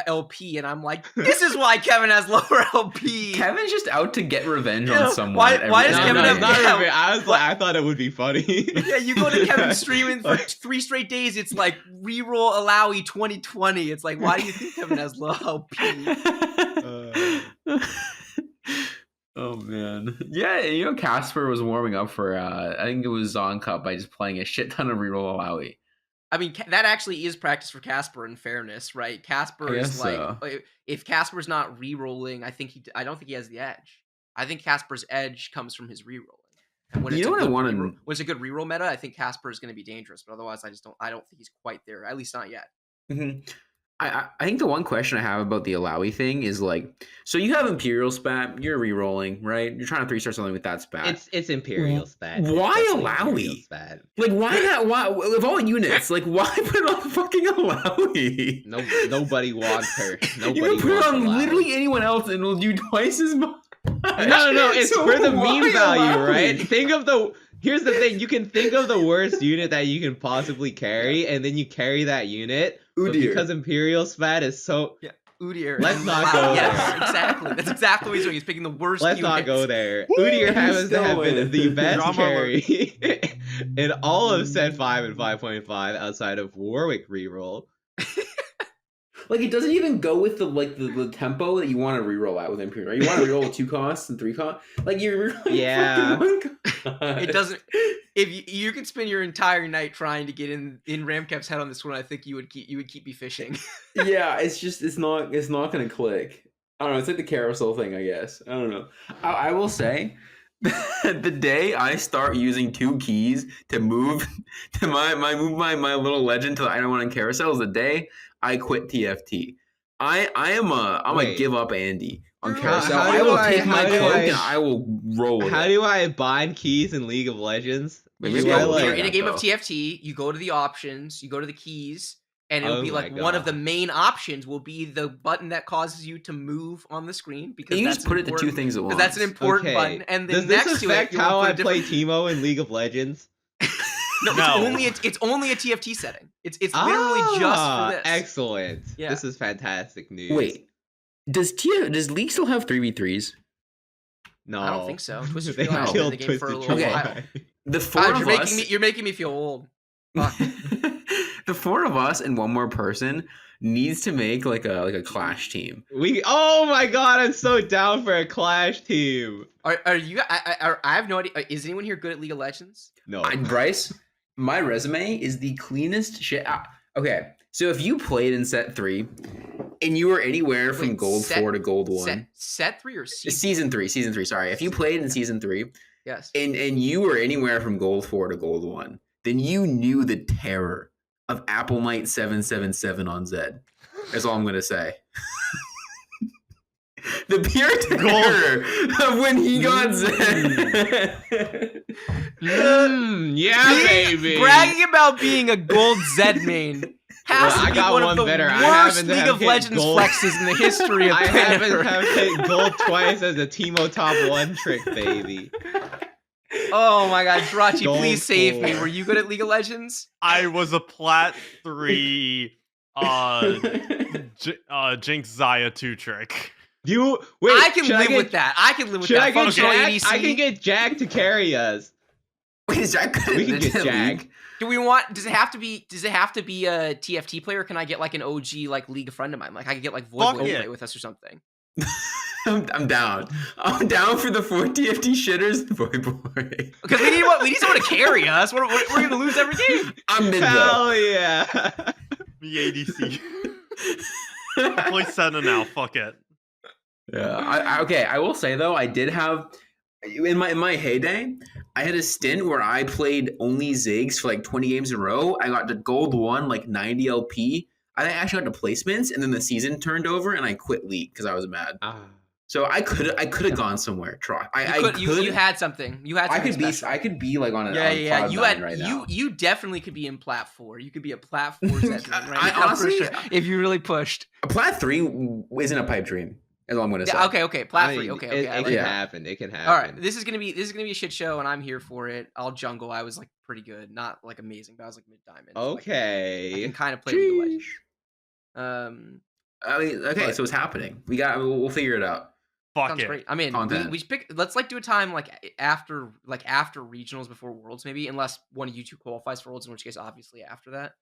Speaker 4: LP? And I'm like, this is why Kevin has lower LP.
Speaker 3: Kevin's just out to get revenge on someone.
Speaker 4: Why does Kevin have
Speaker 2: not revenge? I thought it would be funny.
Speaker 4: Yeah, you go to Kevin's streaming for 3 straight days. It's like reroll Alawi 2020. It's like, why do you think Kevin has low LP?
Speaker 3: Oh man, yeah. You know, Casper was warming up for I think it was Zon Cup by just playing a shit ton of reroll Alawi.
Speaker 4: I mean, that actually is practice for Casper. In fairness, right? Casper is like, if Casper's not rerolling, I don't think he has the edge. I think Casper's edge comes from his rerolling. And when when it's a good reroll meta, I think Casper is going to be dangerous. But otherwise, I don't think he's quite there. At least not yet.
Speaker 3: Mm-hmm. I think the one question I have about the Alawi thing is like, so you have Imperial Spat, you're re-rolling, right? You're trying to 3-star something with that spat.
Speaker 2: It's Imperial Spat.
Speaker 3: Why Alawi? Like, why not? Why of all units? Like, why put on fucking Alawi?
Speaker 2: Nobody wants her.
Speaker 3: You can put it on Alawi. Literally anyone else, and it'll do twice as much.
Speaker 2: No. It's so for the meme value, right? Here's the thing: you can think of the worst unit that you can possibly carry, and then you carry that unit. But because Imperial Spat is so
Speaker 4: Udyr.
Speaker 2: Let's not go there.
Speaker 4: Exactly. That's exactly what he's doing. He's picking the worst.
Speaker 2: Let's not go there. Udyr happens to have been the best carry in all of Set 5 and 5.5 outside of Warwick reroll.
Speaker 3: Like it doesn't even go with the tempo that you want to reroll at with Imperial. Right? You want to reroll 2 costs and 3 costs. Like you're
Speaker 2: Yeah.
Speaker 4: It doesn't. If you could spend your entire night trying to get in RamKev's head on this one, I think you would keep me fishing.
Speaker 3: Yeah, it's not gonna click. I don't know. It's like the carousel thing, I guess. I don't know. I will say, the day I start using 2 keys to move to my little legend to the item one on carousel is the day I quit TFT. I'm a give up Andy on carousel. I will take my cloak and I will roll with it.
Speaker 2: How do I bind keys in League of Legends?
Speaker 4: You're in a game of TFT, you go to the options, you go to the keys, and it'll be like one of the main options will be the button that causes you to move on the screen because
Speaker 3: you just put it to 2 things at once.
Speaker 4: That's an important button. And then
Speaker 2: does
Speaker 4: next
Speaker 2: this affect
Speaker 4: to it,
Speaker 2: how I play Teemo in League of Legends?
Speaker 4: No, it's only a TFT setting. It's literally just for this.
Speaker 2: Excellent.
Speaker 4: Yeah.
Speaker 2: This is fantastic news.
Speaker 3: Wait, does League still have 3v3s?
Speaker 2: No,
Speaker 4: I don't think so.
Speaker 2: They killed the game for a little while.
Speaker 3: The 4 of us.
Speaker 4: You're making me feel old.
Speaker 3: The 4 of us and one more person needs to make like a clash team.
Speaker 2: Oh my god, I'm so down for a clash team.
Speaker 4: Are you? I have no idea. Is anyone here good at League of Legends?
Speaker 2: No.
Speaker 3: Bryce, my resume is the cleanest shit. Okay, so if you played in set 3 and you were anywhere from gold 4 to gold 1,
Speaker 4: set 3 or
Speaker 3: season 3? Season 3. Sorry, if you played in season 3,
Speaker 4: yes,
Speaker 3: and you were anywhere from gold 4 to gold 1, then you knew the terror of Apple Knight 777 on Zed. That's all I'm gonna say. The pure terror of when he got Zed.
Speaker 2: Yeah, baby.
Speaker 4: Bragging about being a gold Zed main has to be one of the worst League of Legends flexes in the history of
Speaker 2: I haven't hit gold twice as a Teemo top 1 trick, baby.
Speaker 4: Oh my god, Jirachy, please save me. Were you good at League of Legends?
Speaker 1: I was a plat 3 Jinx Xayah 2 trick.
Speaker 4: I can live with that. I can live with that.
Speaker 2: I can get Jag to carry us.
Speaker 3: Wait, is Jack good?
Speaker 2: We can get Jag.
Speaker 4: Do we want? Does it have to be a TFT player? Or can I get like an OG like League friend of mine? Like I could get like Void to play with us or something.
Speaker 3: I'm down. I'm down for the 4 TFT shitters, boy.
Speaker 4: Because we need someone to carry us. We're gonna lose every game.
Speaker 3: I'm mid though.
Speaker 2: Hell yeah.
Speaker 1: Me ADC. I'll play Senna now. Fuck it.
Speaker 3: Yeah. Okay. I will say though, I did have in my heyday, I had a stint where I played only Ziggs for like 20 games in a row. I got to gold 1, like 90 LP. I actually got to placements, and then the season turned over, and I quit League because I was mad. So I could have gone somewhere. Try.
Speaker 4: You had something. You had something.
Speaker 3: I could be like on a
Speaker 4: yeah.
Speaker 3: You had right now.
Speaker 4: You definitely could be in Plat 4. You could be a Plat 4 right now,
Speaker 3: honestly,
Speaker 4: for sure, if you really pushed.
Speaker 3: A Plat 3 isn't a pipe dream. Is all I'm gonna say.
Speaker 4: Okay. Plat 3. Okay.
Speaker 2: It can happen. It can happen.
Speaker 4: All right. This is gonna be a shit show, and I'm here for it. I'll jungle. I was like pretty good, not like amazing, but I was like mid diamond.
Speaker 2: Okay.
Speaker 4: I can kind of play League of Legends.
Speaker 3: I mean, okay, so it's happening. We'll figure it out.
Speaker 1: Fuck it.
Speaker 4: Great. I mean, we should pick. Let's like do a time like after regionals before Worlds, maybe, unless one of you 2 qualifies for Worlds, in which case, obviously after that.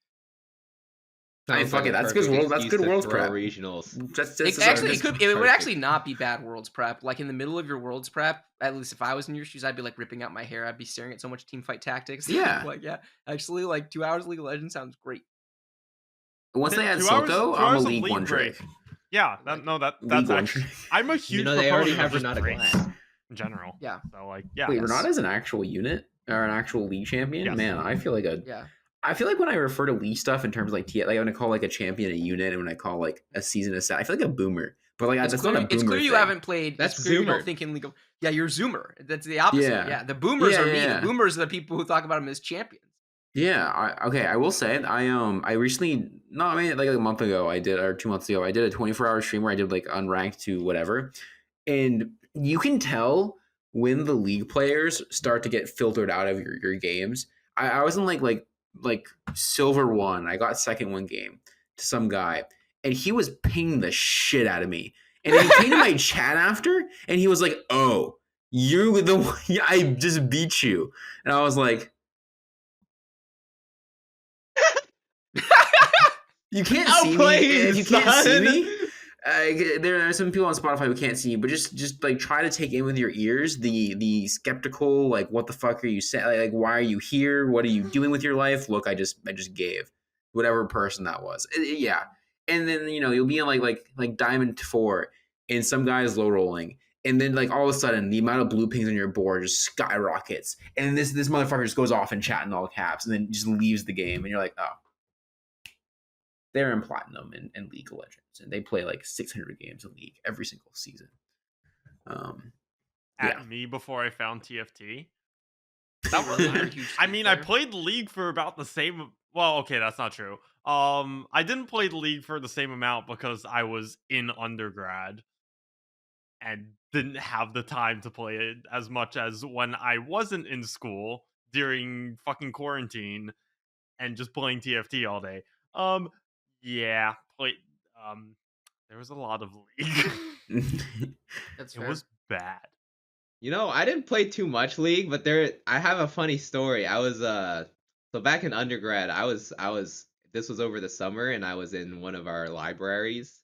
Speaker 3: I mean, fuck it. That's good. That's good Worlds prep.
Speaker 2: Regionals.
Speaker 4: It would actually not be bad Worlds prep. Like in the middle of your Worlds prep, at least if I was in your shoes, I'd be like ripping out my hair. I'd be staring at so much team fight tactics.
Speaker 3: Yeah.
Speaker 4: Like actually, like 2 hours of League of Legends sounds great.
Speaker 3: Once they add Soko, I'm a League 1 trick.
Speaker 1: Yeah, that's actually. I'm a huge.
Speaker 2: They already have Renata
Speaker 1: Glass in general.
Speaker 4: Yeah.
Speaker 1: So
Speaker 3: Wait, Renata's an actual unit or an actual League champion? Yes. Man, I feel like I feel like when I refer to League stuff in terms of like when I call like a champion a unit, and when I call like a season a set, I feel like a boomer. But like that's not a boomer. It's clear
Speaker 4: you haven't played.
Speaker 2: That's
Speaker 4: Zoomer.
Speaker 2: You don't
Speaker 4: think in League of. Yeah, you're Zoomer. That's the opposite. Yeah. The boomers are me. The boomers are the people who talk about them as champions.
Speaker 3: Yeah. I will say I recently like a month ago or 2 months ago I did a 24-hour stream where I did like unranked to whatever, and you can tell when the League players start to get filtered out of your games. I was in like silver 1. I got second 1 game to some guy, and he was pinging the shit out of me. And he came to my chat after, and he was like, "Oh, you're the one. I just beat you." And I was like, You can't see me. If you can't see me, there are some people on Spotify who can't see you, but just like try to take in with your ears the skeptical, like, what the fuck are you saying? Like, why are you here? What are you doing with your life? Look, I just gave whatever person that was. Yeah. And then, you'll be in like Diamond 4 and some guy's low rolling. And then, like, all of a sudden, the amount of blue pings on your board just skyrockets. And this motherfucker just goes off in chat in all caps and then just leaves the game. And you're like, oh. They're in Platinum and League of Legends. And they play, like, 600 games of League every single season.
Speaker 1: At me before I found TFT. That was I mean, I played League for about the same... Well, okay, that's not true. I didn't play the League for the same amount because I was in undergrad. And didn't have the time to play it as much as when I wasn't in school during fucking quarantine and just playing TFT all day. Yeah, there was a lot of League.
Speaker 4: That's fair.
Speaker 1: It was bad.
Speaker 2: I didn't play too much League, but I have a funny story. I was so back in undergrad, this was over the summer, and I was in one of our libraries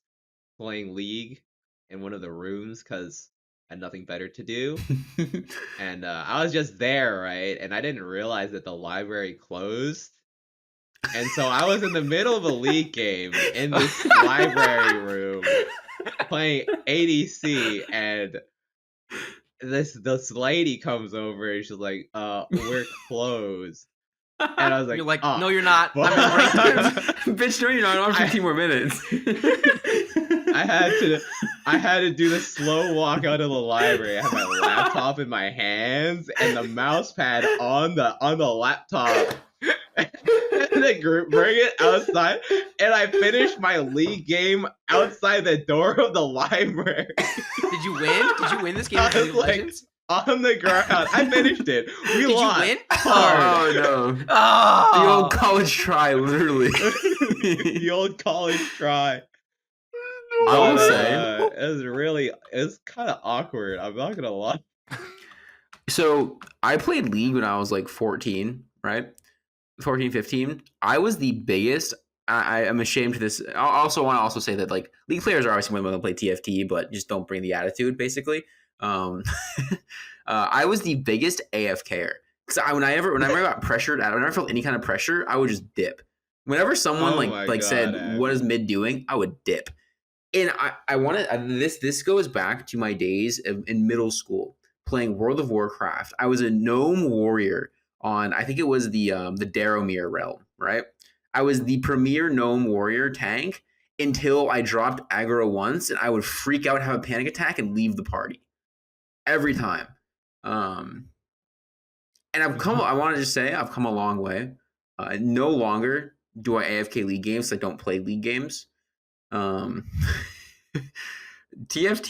Speaker 2: playing League in one of the rooms because I had nothing better to do. And I was just there, right? And I didn't realize that the library closed. And so I was in the middle of a League game in this library room playing ADC, and this lady comes over and she's like, we're closed. And I was like,
Speaker 4: you're like, no, you're not. I'm
Speaker 3: right. Bitch, no, you're not. I have 15 more minutes.
Speaker 2: I had to do the slow walk out of the library. I had my laptop in my hands and the mouse pad on the laptop. And then bring it outside, and I finished my League game outside the door of the library.
Speaker 4: Did you win? Did you win this game of League of Legends?
Speaker 2: On the ground. I finished it. We lost.
Speaker 4: Did you win?
Speaker 3: Oh no. Oh. The old college try, literally.
Speaker 2: The old college try.
Speaker 3: I will say
Speaker 2: it was kind of awkward. I'm not gonna lie.
Speaker 3: So I played League when I was like 14, right? 14, 15. I was the biggest. I am ashamed of this. I also want to say that, like, League players are obviously when they play TFT, but just don't bring the attitude, basically. I was the biggest AFKer because whenever I got pressured, whenever I felt any kind of pressure, I would just dip. Whenever someone said, "What is mid doing?" I would dip. And I want to. This goes back to my days in middle school playing World of Warcraft. I was a gnome warrior on, I think it was the Daromir realm, right? I was the premier gnome warrior tank until I dropped aggro once, and I would freak out, have a panic attack, and leave the party every time. And I've come a long way. No longer do I AFK League games. So I don't play League games. TFT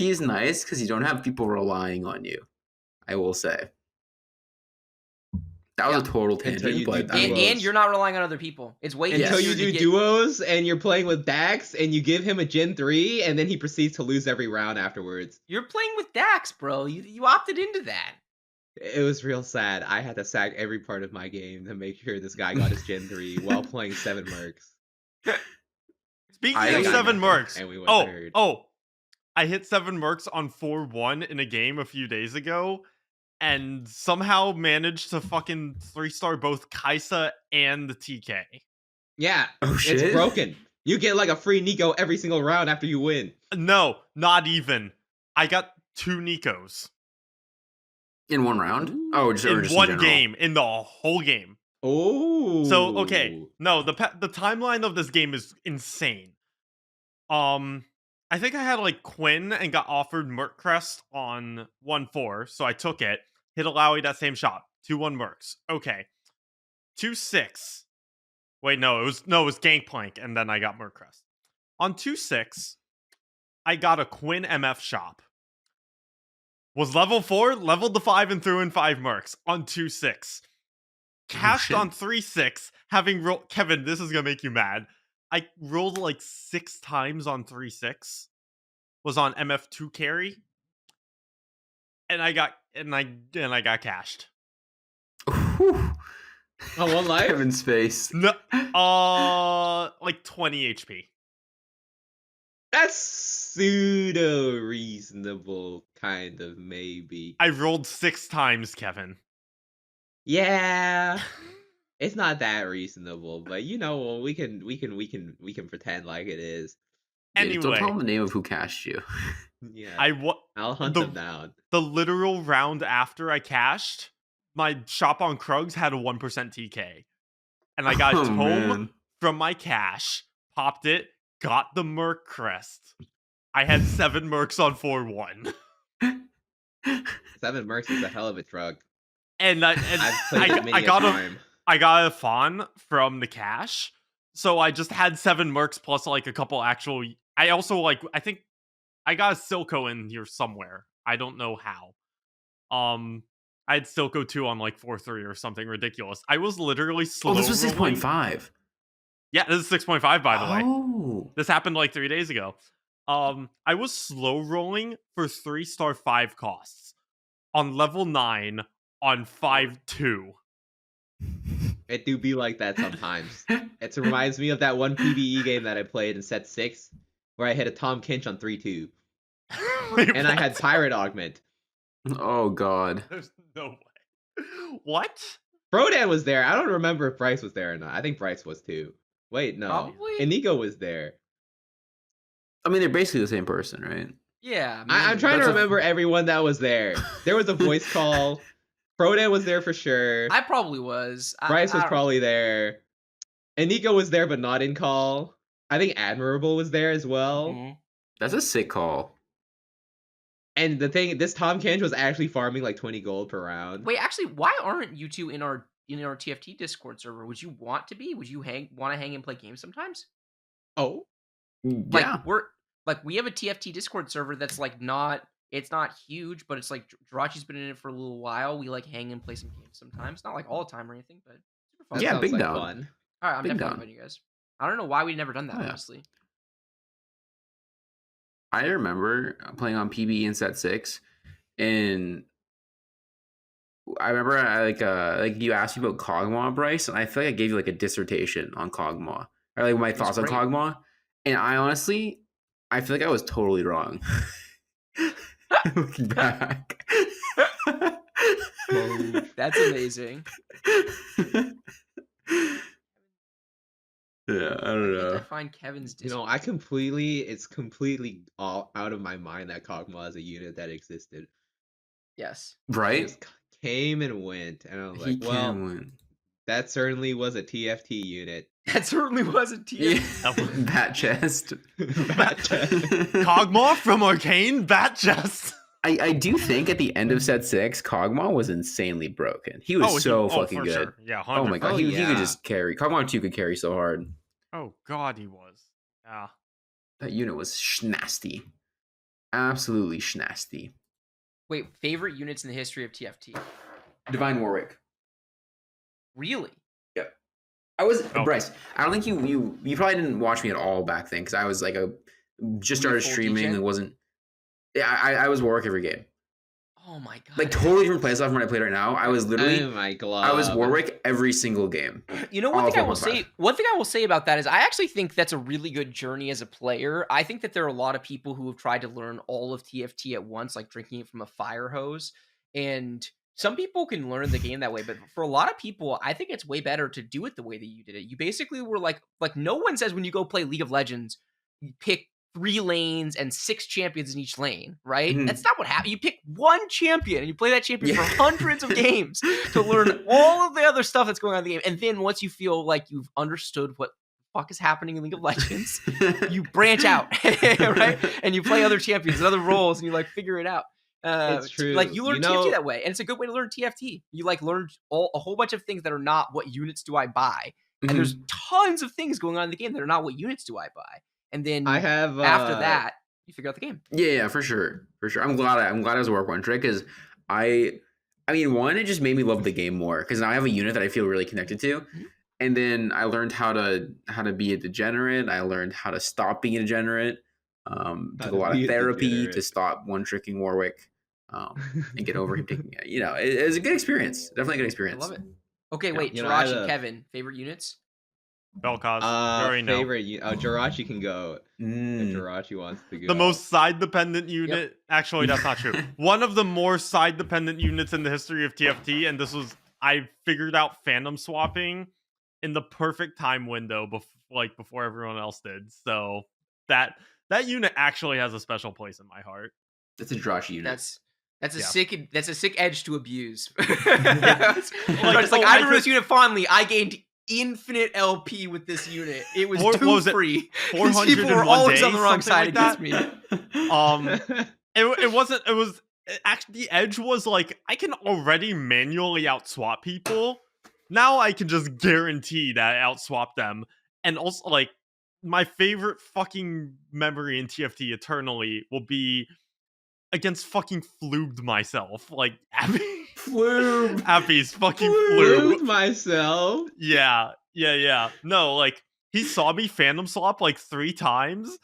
Speaker 3: is nice because you don't have people relying on you, I will say. That was a total tangent,
Speaker 4: and you're not relying on other people. It's way
Speaker 2: until you do duos and you're playing with Dax and you give him a Gen 3 and then he proceeds to lose every round afterwards.
Speaker 4: You're playing with Dax, bro. You opted into that.
Speaker 2: It was real sad. I had to sack every part of my game to make sure this guy got his Gen 3 while playing 7 mercs.
Speaker 1: Speaking of 7 mercs, and we went third. I hit 7 mercs on 4-1 in a game a few days ago. And somehow managed to fucking 3-star both Kaisa and the TK.
Speaker 2: Yeah, it's broken. You get like a free Nico every single round after you win.
Speaker 1: No, not even. I got 2 Nikos.
Speaker 3: In one round? Oh, just
Speaker 1: one game. In the whole game.
Speaker 2: Oh.
Speaker 1: So, okay. No, the timeline of this game is insane. I think I had like Quinn and got offered Merc Crest on 1-4, so I took it. Hit Alawi that same shot. 2-1 Mercs. Okay. 2-6. Wait, no, it was Gangplank, and then I got Merc Crest. On 2-6, I got a Quinn MF shop. Was level 4, leveled to 5, and threw in 5 Mercs on 2-6. Cashed on 3-6, having rolled... Kevin, this is gonna make you mad. I rolled like 6 times on 3-6. Was on MF2 carry. And I got cashed.
Speaker 3: Ooh,
Speaker 2: Oh, one life?
Speaker 3: Kevin's face.
Speaker 1: No, like 20 HP.
Speaker 2: That's pseudo reasonable, kind of, maybe.
Speaker 1: I rolled 6 times, Kevin.
Speaker 2: Yeah. It's not that reasonable, but you know, we can pretend like it is.
Speaker 1: Anyway,
Speaker 3: don't tell him the name of who cashed you.
Speaker 2: Yeah.
Speaker 1: I'll
Speaker 2: hunt them down.
Speaker 1: The literal round after I cashed, my shop on Krugs had a 1% TK. And I got a tome from my cash, popped it, got the Merc crest. I had 7 Mercs on 4-1.
Speaker 2: 7 Mercs is a hell of a drug.
Speaker 1: And I got a Fawn from the cash. So I just had 7 Mercs plus like a couple actual. I also I think I got a Silco in here somewhere. I don't know how. I had Silco 2 on like 4-3 or something ridiculous. I was literally slow.
Speaker 3: Oh, this was 6.5.
Speaker 1: Yeah, this is 6.5 by the way.
Speaker 3: Oh.
Speaker 1: This happened like 3 days ago. I was slow rolling for 3-star 5 costs on level 9 on 5-2.
Speaker 2: It do be like that sometimes. It reminds me of that one PvE game that I played in set 6 where I hit a Tom Kinch on 3-2. And I had Pirate Augment.
Speaker 3: Oh god.
Speaker 1: There's no way. What?
Speaker 2: Frodan was there. I don't remember if Bryce was there or not. I think Bryce was too. Wait, no.
Speaker 4: Probably.
Speaker 2: Inigo was there.
Speaker 3: I mean, they're basically the same person, right?
Speaker 4: Yeah.
Speaker 2: I'm trying to remember everyone that was there. There was a voice call. Frodan was there for sure.
Speaker 4: I probably was.
Speaker 2: Bryce was probably there. Inigo was there, but not in call. I think Admirable was there as well.
Speaker 4: Mm-hmm.
Speaker 3: That's a sick call.
Speaker 2: And the thing, this Tom Kinch was actually farming like 20 gold per round.
Speaker 4: Wait, actually, why aren't you two in our TFT Discord server? Would you want to be? Would you want to hang and play games sometimes?
Speaker 2: Oh,
Speaker 3: Yeah.
Speaker 4: We have a TFT Discord server that's like it's not huge, but it's like Jirachy's been in it for a little while. We like hang and play some games sometimes. Not like all the time or anything, but super fun.
Speaker 3: Yeah, big
Speaker 2: like
Speaker 3: down.
Speaker 2: Fun.
Speaker 4: All right, I'm
Speaker 3: big
Speaker 4: definitely
Speaker 3: down.
Speaker 4: inviting you guys. I don't know why we've never done that,
Speaker 3: Oh, yeah.
Speaker 4: honestly.
Speaker 3: I remember playing on PBE in set 6, and I remember like you asked me about Kog'Maw, Bryce, and I feel like I gave you like a dissertation on Kog'Maw, or like my thoughts on Kog'Maw, and I feel like I was totally wrong. Looking back.
Speaker 4: That's amazing.
Speaker 3: Yeah, I don't know.
Speaker 4: I find Kevin's
Speaker 2: Discord. It's completely all out of my mind that Kog'Maw is a unit that existed.
Speaker 4: Yes.
Speaker 3: Right?
Speaker 2: He just came and went, and I was like, well, that certainly was a TFT unit.
Speaker 4: That certainly was a TFT.
Speaker 3: Bat chest.
Speaker 2: Bat chest.
Speaker 1: Kog'Maw from Arcane, Bat chest.
Speaker 3: I do think at the end of set 6, Kog'Maw was insanely broken. He was fucking good.
Speaker 1: Sure. Yeah, 100%.
Speaker 3: Oh my god, he could just carry. Kog'Maw 2 could carry so hard.
Speaker 1: Oh god, he was. Yeah.
Speaker 3: That unit was schnasty. Absolutely schnasty.
Speaker 4: Wait, favorite units in the history of TFT?
Speaker 3: Divine Warwick.
Speaker 4: Really?
Speaker 3: Yep. I was Bryce. I don't think you probably didn't watch me at all back then because I was like just started streaming and wasn't. Yeah, I was Warwick every game.
Speaker 4: Oh my god!
Speaker 3: Like totally different playstyle from what I played right now. I was literally.
Speaker 2: Oh my god!
Speaker 3: I was Warwick every single game.
Speaker 4: You know, one thing I will say about that is I actually think that's a really good journey as a player. I think that there are a lot of people who have tried to learn all of TFT at once, like drinking it from a fire hose. And some people can learn the game that way, but for a lot of people, I think it's way better to do it the way that you did it. You basically were like no one says when you go play League of Legends, you pick 3 lanes and 6 champions in each lane, right? Mm-hmm. That's not what happens. You pick one champion and you play that champion for hundreds of games to learn all of the other stuff that's going on in the game. And then once you feel like you've understood what the fuck is happening in League of Legends, you branch out, right? And you play other champions and other roles and you like figure it out.
Speaker 2: It's true.
Speaker 4: Like you learn TFT that way, and it's a good way to learn TFT. You like learn a whole bunch of things that are not what units do I buy, and there's tons of things going on in the game that are not what units do I buy. And then after that, you figure out the game.
Speaker 3: Yeah, for sure. I'm glad I was a Warwick one trick because I mean, one, it just made me love the game more because now I have a unit that I feel really connected to, and then I learned how to be a degenerate. I learned how to stop being a degenerate. Took a lot of therapy to stop one tricking Warwick, and get over him taking it. You know, it was a good experience. Definitely a good experience.
Speaker 4: I love it. Okay, wait,
Speaker 2: You know,
Speaker 4: Jirachy, Kevin, favorite units?
Speaker 1: Belkaz, you already know.
Speaker 2: Favorite Jirachy can go if Jirachy wants to go.
Speaker 1: The most side-dependent unit.
Speaker 4: Yep.
Speaker 1: Actually, that's not true. One of the more side-dependent units in the history of TFT, and this was I figured out fandom swapping in the perfect time window before everyone else did. So that unit actually has a special place in my heart.
Speaker 3: That's a Jirachy unit.
Speaker 4: That's a sick edge to abuse. It's like I remember this unit fondly. I gained infinite LP with this unit. It was free.
Speaker 1: 400
Speaker 4: people were always on the wrong side
Speaker 1: like
Speaker 4: against me.
Speaker 1: It wasn't. It was actually the edge was like I can already manually outswap people. Now I can just guarantee that I outswap them, and also like my favorite fucking memory in TFT eternally will be against fucking flubed myself. Like Appies fucking flubed
Speaker 2: myself.
Speaker 1: Yeah. No, like he saw me fandom swap like 3 times,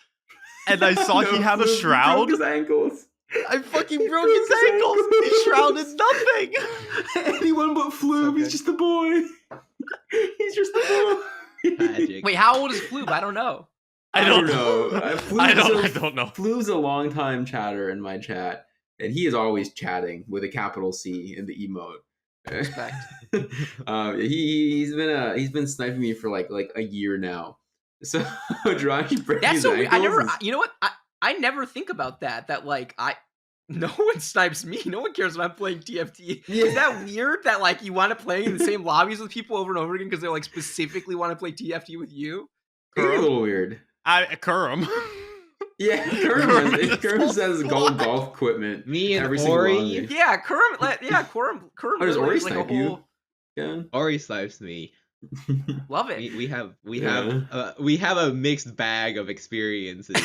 Speaker 1: and I saw he had a shroud.
Speaker 3: Broke his ankles.
Speaker 1: I fucking broke his ankles. He shrouded nothing.
Speaker 3: Anyone but Floob. Okay. He's just a boy. He's just a boy.
Speaker 2: Magic.
Speaker 4: Wait, how old is Floob? I don't know.
Speaker 1: I don't know. I don't know.
Speaker 3: Floob's a long time chatter in my chat, and he is always chatting with a capital C in the emote.
Speaker 4: Respect.
Speaker 3: He's been sniping me for like a year now. So Jirachy breaks
Speaker 4: That's
Speaker 3: his
Speaker 4: so weird. I
Speaker 3: ankles
Speaker 4: never. You know what? I never think about that. That like no one snipes me. No one cares when I'm playing TFT. Yeah. Is that weird? That like you want to play in the same lobbies with people over and over again because they like specifically want to play TFT with you?
Speaker 3: It's a little weird.
Speaker 1: Kurum.
Speaker 3: Yeah, Kurum says golf equipment.
Speaker 2: Me and
Speaker 3: every
Speaker 2: Ori.
Speaker 4: Yeah, Kurum.
Speaker 3: Oh, does Ori snipe you?
Speaker 2: Yeah. Ori snipes me.
Speaker 4: Love it.
Speaker 2: We have a mixed bag of experiences.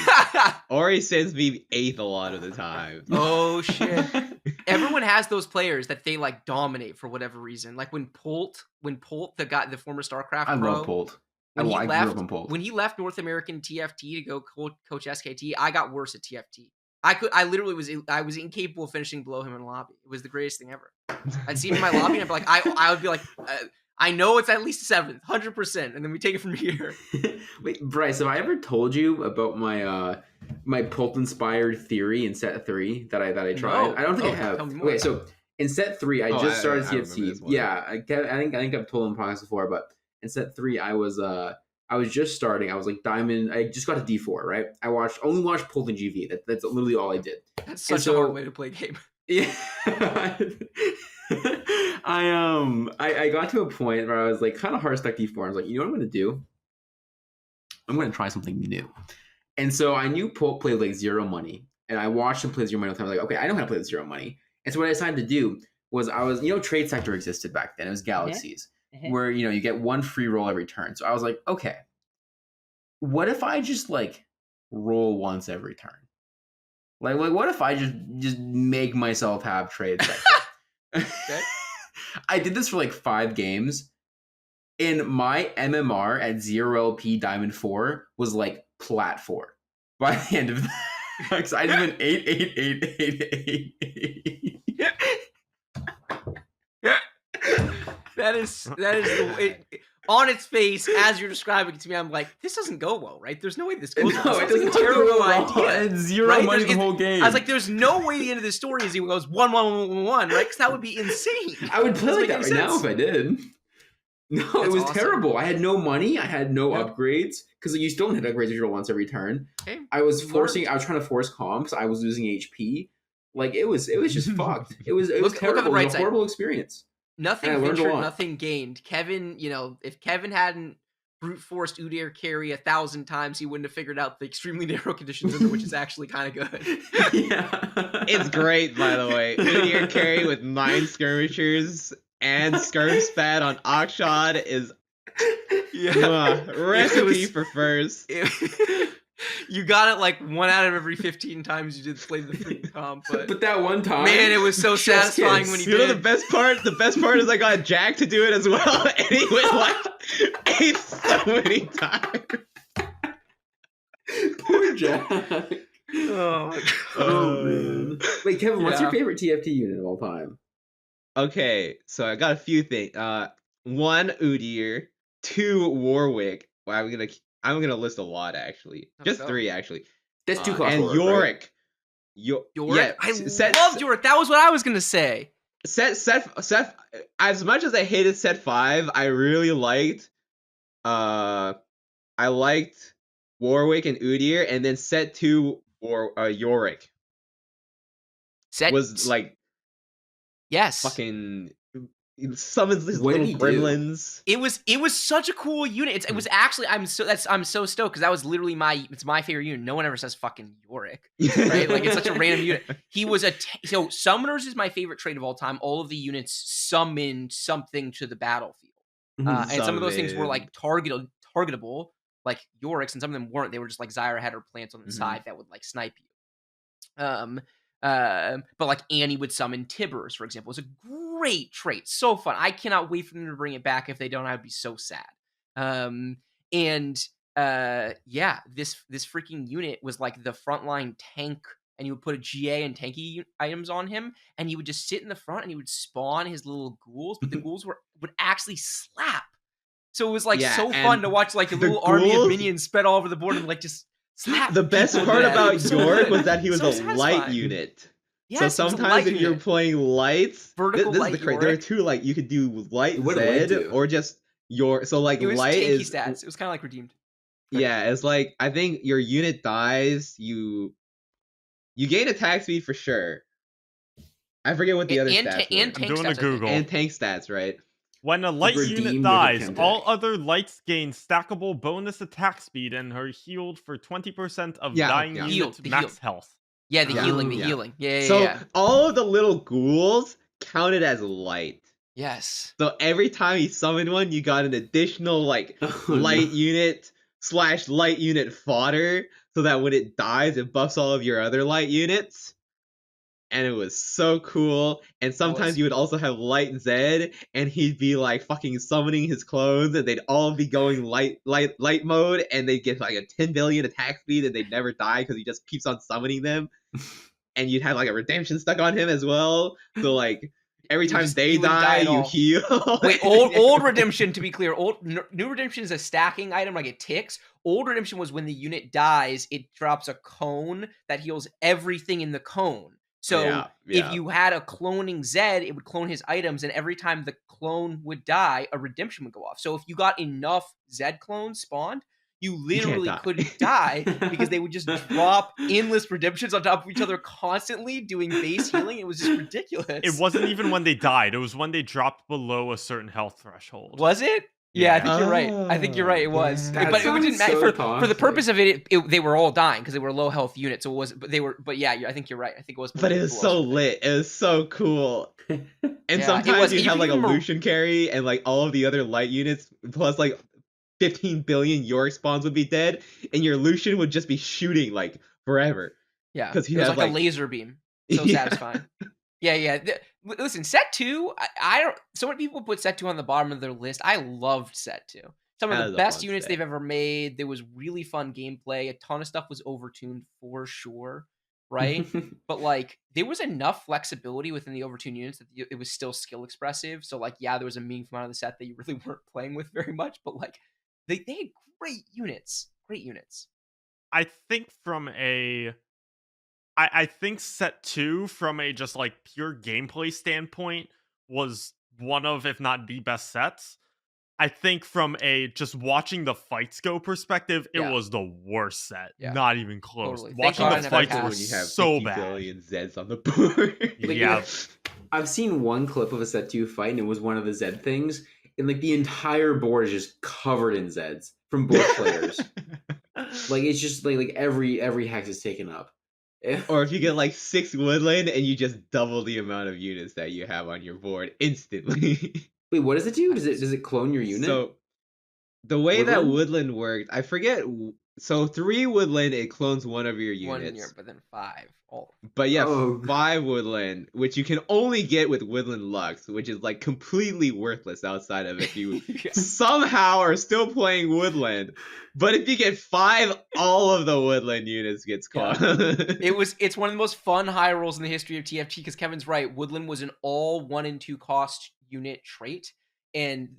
Speaker 2: Ori sends me 8th a lot of the time.
Speaker 4: Oh shit! Everyone has those players that they like dominate for whatever reason. Like when Polt, the former StarCraft
Speaker 3: I
Speaker 4: pro,
Speaker 3: love Polt.
Speaker 4: When he left North American TFT to go coach SKT, I got worse at TFT. I literally was incapable of finishing below him in the lobby. It was the greatest thing ever. I'd see him in my lobby and I'd be like, I would be like, I know it's at least 7th, 100%, and then we take it from here.
Speaker 3: Wait, Bryce, have I ever told you about my my Polt inspired theory in set 3 that I tried? No. I don't think I have. Okay, so in set 3, I just started TFT. Yeah, I think I've told him podcast before, but in set 3, I was just starting. I was like diamond. I just got to D4, right? I only watched Polt and GV. That's literally all I did.
Speaker 4: That's such a hard way to play a game.
Speaker 3: Yeah. I got to a point where I was like kind of hard stuck D4. I was like, you know what I'm gonna do? I'm gonna try something new. And so I knew Polt played like zero money, and I watched him play zero money all the time. I was like, okay, I know how to play with zero money. And so what I decided to do was Trade Sector existed back then. It was Galaxies. Where you get 1 free roll every turn. So I was like, okay, what if I just like roll once every turn? Like what if I just make myself have trade sector? Okay. I did this for like 5 games, and my MMR at 0 LP Diamond 4 was like plat 4 by the end of that. I did an 8.
Speaker 4: That is on its face as you're describing it to me. I'm like, this doesn't go well, right? There's no way this goes.
Speaker 3: No, it doesn't. Terrible idea. It's 0 money the whole game.
Speaker 4: I was like, there's no way the end of this story is he goes 1-1-1-1-1, right? Because that would be insane.
Speaker 3: I would play like that right now if I did. No, it was awesome. Terrible. I had no money. I had no upgrades because you still don't hit upgrades if you roll once every turn. Okay. I was trying to force comps. I was losing HP. Like it was just fucked. It was terrible. It was a horrible experience.
Speaker 4: Nothing ventured, nothing gained. Kevin, if Kevin hadn't brute forced Udyr carry 1,000 times, he wouldn't have figured out the extremely narrow conditions under which is actually kind of good.
Speaker 2: Yeah, it's great, by the way. Udyr carry with 9 skirmishers and skirm spat on Akshad is recipe for first.
Speaker 4: You got it like 1 out of every 15 times you did play the free comp,
Speaker 3: but that one time,
Speaker 4: man, it was so satisfying when he did.
Speaker 2: The best part is I got Jack to do it as well, and he went like 8 so many times.
Speaker 3: Poor Jack. Oh man. Wait, Kevin, what's your favorite TFT unit of all time?
Speaker 2: Okay, so I got a few things. 1 Udyr, 2 Warwick. Wow, I'm gonna list a lot actually. Just 3 actually.
Speaker 3: That's 2 cost
Speaker 2: and Yorick.
Speaker 3: Right?
Speaker 4: Yorick? I loved Yorick. That was what I was gonna say.
Speaker 2: Set. As much as I hated set 5, I really liked. I liked Warwick and Udyr, and then set 2 Yorick. Was like,
Speaker 4: yes,
Speaker 2: fucking summons these little gremlins.
Speaker 4: It was such a cool unit. It was actually I'm so stoked because that was literally it's my favorite unit. No one ever says fucking Yorick, right? Like it's such a random unit. He was so Summoners is my favorite trait of all time. All of the units summoned something to the battlefield, and some of those things were like targetable, like Yorick's, and some of them weren't. They were just like Zyra had her plants on the side that would like snipe you. But like Annie would summon Tibbers, for example. It's a great trait, so fun. I cannot wait for them to bring it back. If they don't, I'd be so sad. Yeah, this freaking unit was like the frontline tank, and you would put a GA and tanky items on him, and he would just sit in the front, and he would spawn his little ghouls, but the ghouls would actually slap. So it was like so fun to watch like a little army of minions spread all over the board and like just slap.
Speaker 2: The best part about Yorick was that he was a light unit. Yes, so sometimes if you're playing lights, this is the crazy. There are 2 like you could do light Zed or just so like
Speaker 4: it was
Speaker 2: light
Speaker 4: tanky
Speaker 2: is
Speaker 4: stats. It was kind of like redeemed.
Speaker 2: Yeah, it's like I think your unit dies, you gain attack speed for sure. I forget what the other stats were.
Speaker 1: I'm doing the Google.
Speaker 2: And tank stats, right?
Speaker 1: When a light unit dies, all other lights gain stackable bonus attack speed and are healed for 20% of dying units' max health.
Speaker 4: Yeah, the healing. Yeah.
Speaker 2: So all of the little ghouls counted as light.
Speaker 4: Yes.
Speaker 2: So every time you summoned one, you got an additional like light unit / light unit fodder, so that when it dies, it buffs all of your other light units. And it was so cool. And sometimes you would also have Light Zed, and he'd be like fucking summoning his clones, and they'd all be going light mode, and they'd get like a 10 billion attack speed, and they'd never die because he just keeps on summoning them. And you'd have like a redemption stuck on him as well. So like every time they die, you heal.
Speaker 4: Wait, old redemption, to be clear, new redemption is a stacking item, like it ticks. Old redemption was when the unit dies, it drops a cone that heals everything in the cone. So if you had a cloning Zed, it would clone his items, and every time the clone would die, a redemption would go off. So if you got enough Zed clones spawned, you literally couldn't die because they would just drop endless redemptions on top of each other constantly doing base healing. It was just ridiculous.
Speaker 1: It wasn't even when they died. It was when they dropped below a certain health threshold.
Speaker 4: Was it? Yeah, I think you're right. I think you're right. It was, but it didn't matter for the purpose of it. They were all dying because they were low health units. So it was, but yeah, I think you're right. I think it was.
Speaker 2: But it was so lit. It was so cool. And sometimes you have like a Lucian carry, and like all of the other light units plus like 15 billion Yorick spawns would be dead, and your Lucian would just be shooting like forever.
Speaker 4: Yeah, because he was like a laser beam. So satisfying. Yeah. Listen, set 2, I don't. So many people put set 2 on the bottom of their list. I loved set 2. Some of the best units they've ever made. There was really fun gameplay. A ton of stuff was overtuned for sure, right? But like, there was enough flexibility within the overtuned units that it was still skill expressive. So like, yeah, there was a meaningful amount of the set that you really weren't playing with very much, but like, they had great units. Great units.
Speaker 1: I think I think set 2 from a just like pure gameplay standpoint was one of, if not the best sets. I think from a just watching the fights go perspective, it was the worst set. Yeah. Not even close. Totally. Watching the fights were so bad.
Speaker 2: Billion Zeds on the board.
Speaker 1: Yeah.
Speaker 3: I've seen one clip of a set 2 fight, and it was one of the Zed things, and like the entire board is just covered in Zeds from both players. Like it's just like every hex is taken up.
Speaker 2: Or if you get like 6 woodland and you just double the amount of units that you have on your board instantly.
Speaker 3: Wait, what does it do? Does it clone your unit?
Speaker 2: So the way that woodland worked, I forget. So 3 woodland, it clones one of your units.
Speaker 4: But then 5.
Speaker 2: But yeah, 5 woodland, which you can only get with woodland Lux, which is like completely worthless outside of if you somehow are still playing woodland. But if you get 5, all of the woodland units gets caught.
Speaker 4: It's one of the most fun high rolls in the history of TFT because Kevin's right. Woodland was an all 1 and 2 cost unit trait. and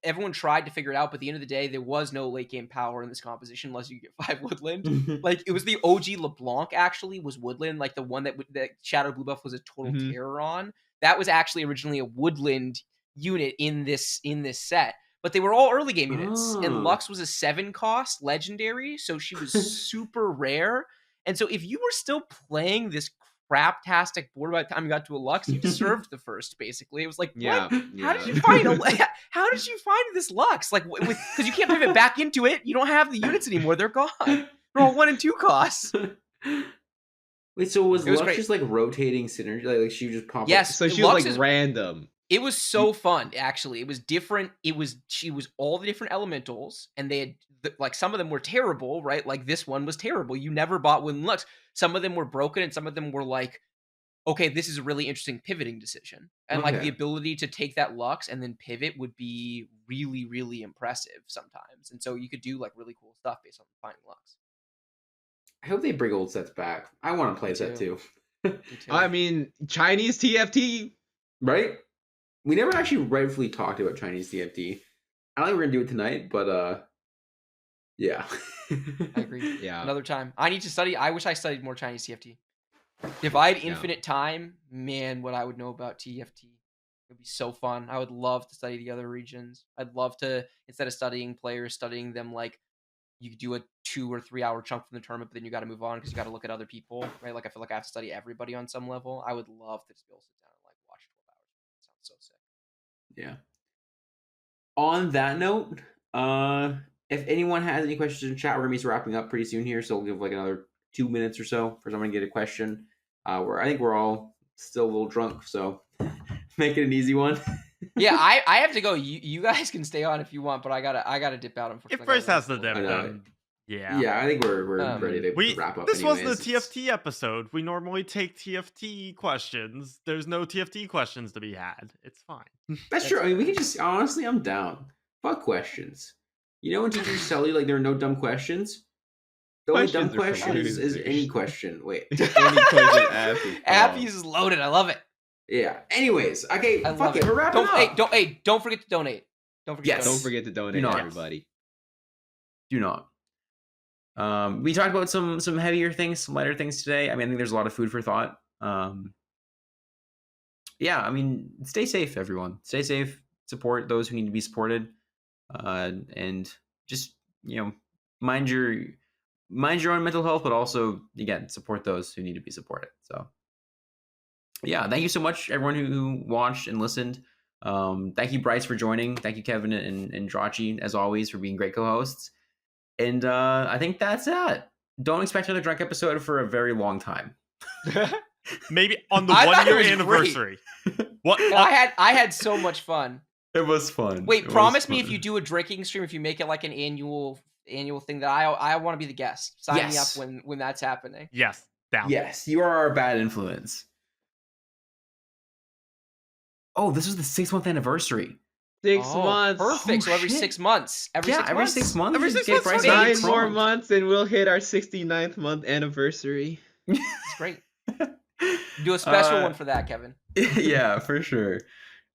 Speaker 4: everyone tried to figure it out, but at the end of the day, there was no late game power in this composition unless you get 5 woodland. Like, it was the OG LeBlanc actually was woodland, like the one that Shadow Blue Buff was a total terror on. That was actually originally a woodland unit in this set. But they were all early game units, and Lux was a 7 cost legendary, so she was super rare. And so if you were still playing this craptastic board by the time you got to a Lux, you deserved the first. Basically, it was like, what? How did you find how did you find this Lux? Like, because you can't pivot back into it. You don't have the units anymore. They're gone. They're all 1 and 2 costs.
Speaker 3: Wait, so was Lux just like rotating synergy? Like she would just pop?
Speaker 4: Yes,
Speaker 3: up?
Speaker 2: So she was like random.
Speaker 4: It was so fun, actually. It was different. She was all the different elementals, and they had like some of them were terrible, right? Like this one was terrible. You never bought Woodland Lux. Some of them were broken, and some of them were like, okay, this is a really interesting pivoting decision. And like the ability to take that Lux and then pivot would be really, really impressive sometimes. And so you could do like really cool stuff based on finding Lux.
Speaker 3: I hope they bring old sets back. I want to play that too.
Speaker 2: I mean, Chinese TFT,
Speaker 3: right? We never actually rightfully talked about Chinese TFT. I don't think we're gonna do it tonight, but yeah.
Speaker 4: I agree.
Speaker 2: Yeah.
Speaker 4: Another time. I need to study. I wish I studied more Chinese TFT. If I had infinite time, man, what I would know about TFT. It would be so fun. I would love to study the other regions. I'd love to, instead of studying players, studying them like you could do a 2 or 3 hour chunk from the tournament, but then you got to move on because you got to look at other people, right? Like I feel like I have to study everybody on some level. I would love to just be able to sit down and like watch 12 hours. It sounds so sick.
Speaker 3: Yeah. On that note, if anyone has any questions in chat, we're gonna be wrapping up pretty soon here, so we'll give like another 2 minutes or so for someone to get a question. I think we're all still a little drunk, so make it an easy one.
Speaker 4: Yeah, I have to go. You guys can stay on if you want, but I gotta dip out.
Speaker 1: If Bryce has to dip, then
Speaker 3: yeah, I think we're ready to wrap up.
Speaker 1: This was the TFT episode. We normally take TFT questions. There's no TFT questions to be had. It's fine.
Speaker 3: That's true. I mean, we can just honestly, I'm down. Fuck questions. You know when teachers tell you like there are no dumb questions? The only dumb question is any question. Wait.
Speaker 2: Any question,
Speaker 4: Appies is loaded. I love it.
Speaker 3: Yeah. Anyways, okay, fuck it. We're wrapping up.
Speaker 4: Don't forget to donate. Don't forget
Speaker 2: to donate, everybody.
Speaker 3: Do not. We talked about some heavier things, some lighter things today. I mean, I think there's a lot of food for thought. Yeah, I mean, stay safe, everyone. Stay safe. Support those who need to be supported, and just mind your own mental health, but also again support those who need to be supported. So, yeah, thank you so much, everyone who watched and listened. Thank you, Bryce, for joining. Thank you, Kevin and Jirachy, as always, for being great co-hosts. And I think that's it. Don't expect another drunk episode for a very long time.
Speaker 1: Maybe on the 1 year anniversary.
Speaker 4: What? I had so much fun.
Speaker 3: It was fun.
Speaker 4: Wait, promise me if you do a drinking stream, if you make it like an annual thing, that I want to be the guest. Sign me up when that's happening.
Speaker 1: Yes, down.
Speaker 3: Yes, you are our bad influence. Oh, this was the 6-month anniversary.
Speaker 2: 6 months.
Speaker 4: Perfect. So every 6 months. Every 6 months.
Speaker 2: Every 6 months. 9 more months, and we'll hit our 69th month anniversary.
Speaker 4: It's great. Do a special one for that, Kevin.
Speaker 3: Yeah, for sure.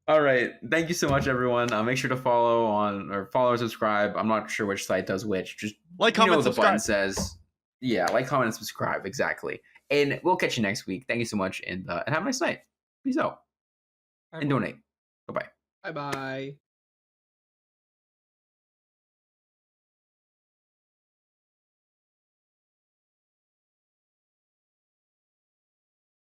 Speaker 3: All right. Thank you so much, everyone. Make sure to follow or subscribe. I'm not sure which site does which. Just
Speaker 1: like, comment, subscribe.
Speaker 3: The button says. Yeah, like, comment, and subscribe. Exactly. And we'll catch you next week. Thank you so much, and have a nice night. Peace out. And donate. Bye-bye.
Speaker 2: Bye-bye.